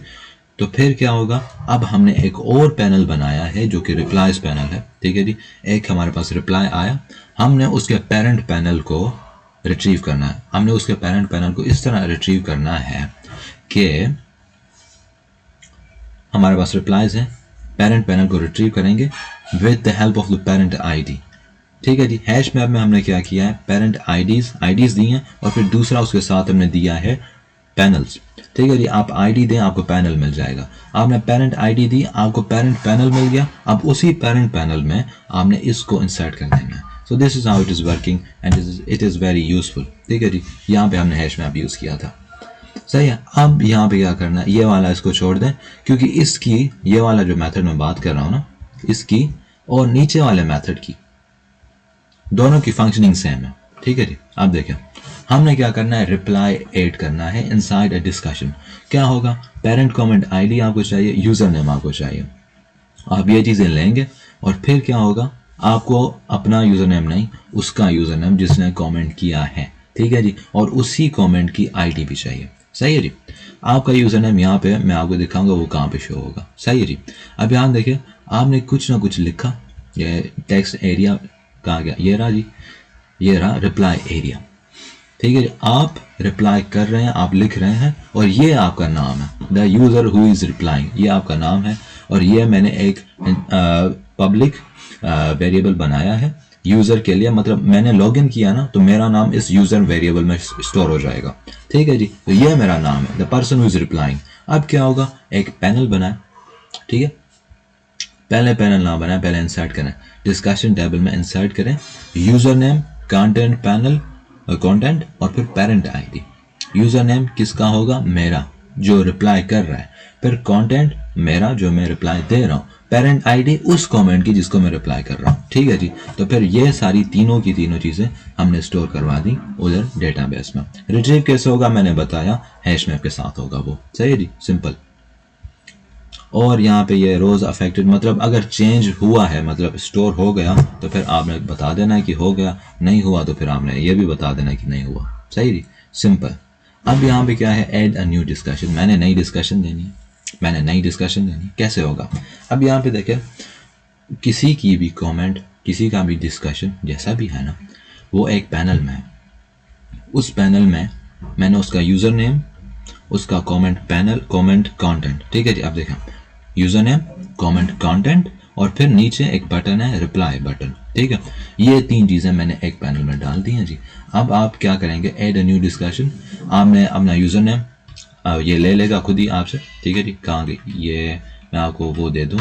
तो फिर क्या होगा, अब हमने एक और पैनल बनाया है जो कि रिप्लाईज पैनल है, ठीक है जी। एक हमारे पास रिप्लाई आया, हमने उसके पेरेंट पैनल को रिट्रीव करना है। हमने उसके पेरेंट पैनल को इस तरह रिट्रीव करना है कि हमारे पास रिप्लाईज हैं, पेरेंट पैनल को रिट्रीव करेंगे with the help of the parent ID, ठीक है जी। हैश मैप में हमने क्या किया है, पेरेंट आईडीज दी हैं और फिर दूसरा उसके साथ हमने दिया है पैनल्स, ठीक है जी। आप आईडी दें, आपको पैनल मिल जाएगा। आपने पेरेंट आईडी दी, आपको पेरेंट पैनल मिल गया। अब उसी पेरेंट पैनल में आपने इसको इंसर्ट कर देना है। So this is how it is working and it is very useful, ठीक है जी। यहाँ पे हमने हैश मैप यूज़ किया था, सही है। अब यहाँ पे क्या करना है, ये वाला इसको छोड़ दें, क्योंकि इसकी, ये वाला जो मेथड मैं बात कर रहा हूँ ना, इसकी और नीचे वाले मेथड की, दोनों की फंक्शनिंग सेम है, ठीक है जी। अब देखें, हमने क्या करना है, रिप्लाई ऐड करना है इनसाइड अ डिस्कशन। क्या होगा, पेरेंट कमेंट आईडी आपको चाहिए, यूजर नेम आपको चाहिए। आप ये चीज़ें लेंगे और फिर क्या होगा, आपको अपना यूजर नेम नहीं, उसका यूजर नेम जिसने कमेंट किया है, ठीक है जी, और उसी कमेंट की आईडी भी चाहिए, सही है जी। आपका यूजर नेम यहाँ पे मैं आपको दिखाऊंगा वो कहाँ पे शो होगा, सही है जी। अब यहाँ देखिए, आपने कुछ ना कुछ लिखा, ये टेक्स्ट एरिया कहाँ गया, ये रहा जी, ये रहा रिप्लाई एरिया, ठीक है जी। आप रिप्लाई कर रहे हैं, आप लिख रहे हैं, और ये आपका नाम है, the user who is replying, ये आपका नाम है। और ये मैंने एक पब्लिक वेरिएबल बनाया है यूजर के लिए, मतलब मैंने लॉगिन किया ना, तो मेरा नाम इस यूजर वेरिएबल में स्टोर हो जाएगा, ठीक है जी। तो ये मेरा नाम है, the person who is replying. अब क्या होगा, एक पैनल बनाए, ठीक है, पहले पैनल ना बनाए, पहले इंसर्ट करें, डिस्कशन टेबल में इंसर्ट करें user name, content panel, content, और फिर पेरेंट आईडी। यूजर नेम किसका होगा, मेरा जो रिप्लाई कर रहा है, फिर कंटेंट मेरा जो मैं रिप्लाई दे रहा हूँ, पेरेंट आईडी उस कमेंट की जिसको मैं रिप्लाई कर रहा हूँ, ठीक है जी। तो फिर ये सारी तीनों की तीनों चीजें हमने स्टोर करवा दी उधर डेटाबेस में। रिट्रीव कैसे होगा मैंने बताया, हैश मैप के साथ होगा वो, सही है जी, सिंपल। और यहाँ पे ये रोज अफेक्टेड, मतलब अगर चेंज हुआ है, मतलब स्टोर हो गया, तो फिर आपने बता देना है कि हो गया, नहीं हुआ तो फिर आपने ये भी बता देना है कि नहीं हुआ, सही जी, सिंपल। अब यहाँ पे क्या है, ऐड अ न्यू डिस्कशन, मैंने नई डिस्कशन देनी है, मैंने नई डिस्कशन देनी, कैसे होगा। अब यहाँ पे देखें, किसी की भी कमेंट, किसी का भी डिस्कशन जैसा भी है ना, वो एक पैनल में है। उस पैनल में मैंने उसका यूज़र नेम उसका कमेंट पैनल, कमेंट कंटेंट। ठीक है जी, अब देखें यूजर नेम, कमेंट कंटेंट और फिर नीचे एक बटन है रिप्लाई बटन। ठीक है, ये 3 चीज़ें मैंने एक पैनल में डाल दी हैं जी। अब आप क्या करेंगे, ऐड अ न्यू डिस्कशन। आपने अपना यूजर नेम ये ले लेगा खुद ही आपसे। ठीक है जी, कहाँ गई ये, मैं आपको वो दे दूँ,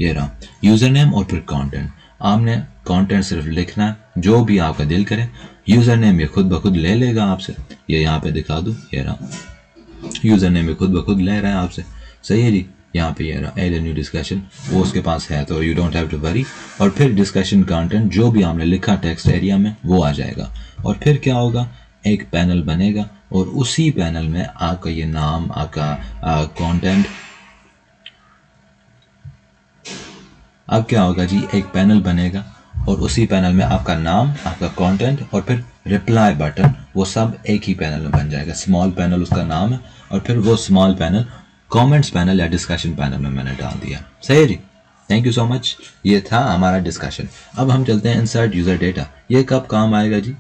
ये रहा यूज़र नेम और फिर कंटेंट। आपने कंटेंट सिर्फ लिखना है जो भी आपका दिल करे। यूज़र नेम ये खुद ब खुद ले लेगा आपसे, ये यहाँ पे दिखा दूँ, ये रहा यूज़र नेम ये खुद ब खुद ले रहा है आपसे। सही है जी, यहाँ पे ये रहा ऐड न्यू डिस्कशन, वो उसके पास है तो you don't have to worry. और फिर डिस्कशन कंटेंट जो भी आपने लिखा टेक्स्ट एरिया में वो आ जाएगा। और फिर क्या होगा, एक पैनल बनेगा और उसी पैनल में आपका ये नाम, आपका कंटेंट, अब क्या होगा जी, एक पैनल बनेगा और उसी पैनल में आपका नाम, आपका कंटेंट और फिर रिप्लाई बटन, वो सब एक ही पैनल में बन जाएगा। स्मॉल पैनल उसका नाम है और फिर वो स्मॉल पैनल कमेंट्स पैनल या डिस्कशन पैनल में मैंने डाल दिया। सही है जी, थैंक यू सो मच। ये था हमारा डिस्कशन। अब हम चलते हैं इंसर्ट यूज़र डेटा। ये कब काम आएगा जी,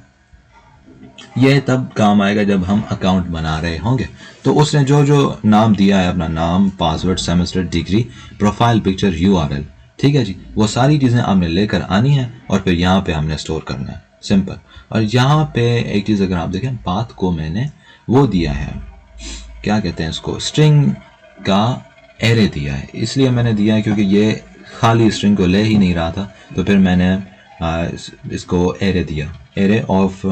ये तब काम आएगा जब हम अकाउंट बना रहे होंगे। तो उसने जो जो नाम दिया है, अपना नाम, password, semester, degree, profile picture, URL, ठीक है जी, वो सारी चीज़ें आपने लेकर आनी है और फिर यहाँ पे हमने स्टोर करना है, सिंपल। और यहाँ पे एक चीज़ अगर आप देखें, पाथ को मैंने वो दिया है, क्या कहते हैं इसको, स्ट्रिंग का एरे दिया है। इसलिए मैंने दिया है क्योंकि ये खाली स्ट्रिंग को ले ही नहीं रहा था, तो फिर मैंने इसको एरे दिया, एरे ऑफ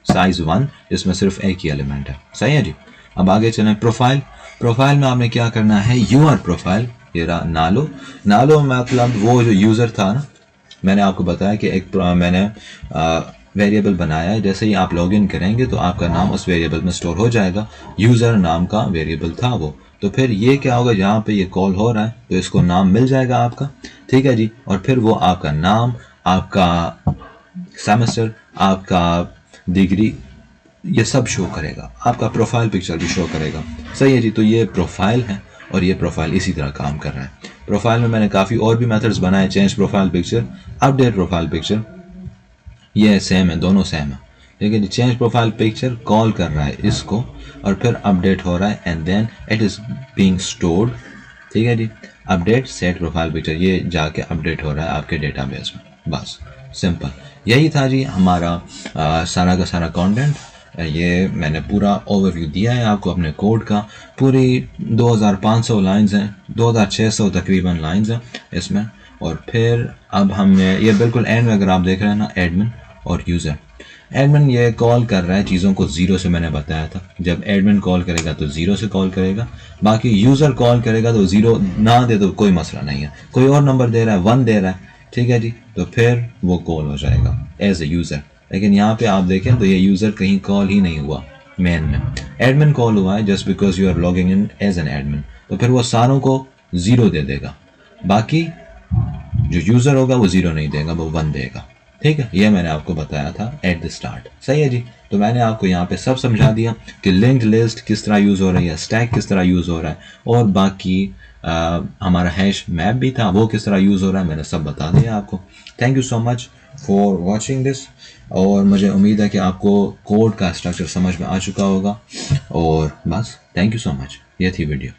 साइज 1, जिसमें सिर्फ एक ही एलिमेंट है। सही है जी, अब आगे चलें। प्रोफाइल, प्रोफाइल में आपने क्या करना है, यूआर प्रोफाइल, ये रहा नालो। नालो मतलब वो जो यूज़र था ना, मैंने आपको बताया कि एक मैंने वेरिएबल बनाया है, जैसे ही आप लॉगिन करेंगे तो आपका नाम उस वेरिएबल में स्टोर हो जाएगा। यूज़र नाम का वेरिएबल था वो, तो फिर ये क्या होगा, जहाँ पे ये कॉल हो रहा है तो इसको नाम मिल जाएगा आपका। ठीक है जी, और फिर वो आपका नाम, आपका सेमेस्टर, आपका डिग्री, ये सब शो करेगा, आपका प्रोफाइल पिक्चर भी शो करेगा। सही है जी, तो ये प्रोफाइल है और ये प्रोफाइल इसी तरह काम कर रहा है। प्रोफाइल में मैंने काफ़ी और भी मेथड्स बनाए, change profile picture, update profile picture, ये सेम है, दोनों सेम है। ठीक है जी, चेंज प्रोफाइल पिक्चर कॉल कर रहा है इसको और फिर अपडेट हो रहा है and then it is being stored. ठीक है जी, अपडेट सेट प्रोफाइल पिक्चर, ये जाके अपडेट हो रहा है आपके डेटाबेस में। बस सिंपल, यही था जी हमारा सारा का सारा कंटेंट। ये मैंने पूरा ओवरव्यू दिया है आपको अपने कोड का। पूरी 2500 लाइंस हैं, 2600 तकरीबन लाइंस हैं इसमें। और फिर अब हमने ये बिल्कुल एंड में अगर आप देख रहे हैं ना, एडमिन और यूज़र। एडमिन ये कॉल कर रहा है चीज़ों को ज़ीरो से, मैंने बताया था जब एडमिन कॉल करेगा तो ज़ीरो से कॉल करेगा, बाकी यूज़र कॉल करेगा तो ज़ीरो ना दे तो कोई मसला नहीं है, कोई और नंबर दे रहा है 1 दे रहा है, ठीक है जी, तो फिर वो कॉल हो जाएगा एज ए यूज़र। लेकिन यहाँ पे आप देखें तो ये यूज़र कहीं कॉल ही नहीं हुआ मेन में, एडमिन कॉल हुआ है just because you are logging in as an admin, तो फिर वो सारों को ज़ीरो दे देगा, बाकी जो यूज़र होगा वो ज़ीरो नहीं देगा, वो 1 देगा। ठीक है, ये मैंने आपको बताया था एट द स्टार्ट। सही है जी, तो मैंने आपको यहाँ पे सब समझा दिया कि लिंक्ड लिस्ट किस तरह यूज़ हो रही है, स्टैक किस तरह यूज़ हो रहा है, और बाकी हमारा हैश मैप भी था वो किस तरह यूज़ हो रहा है, मैंने सब बता दिया आपको। Thank you so much for watching this, और मुझे उम्मीद है कि आपको कोड का स्ट्रक्चर समझ में आ चुका होगा। और बस थैंक यू सो मच, ये थी वीडियो।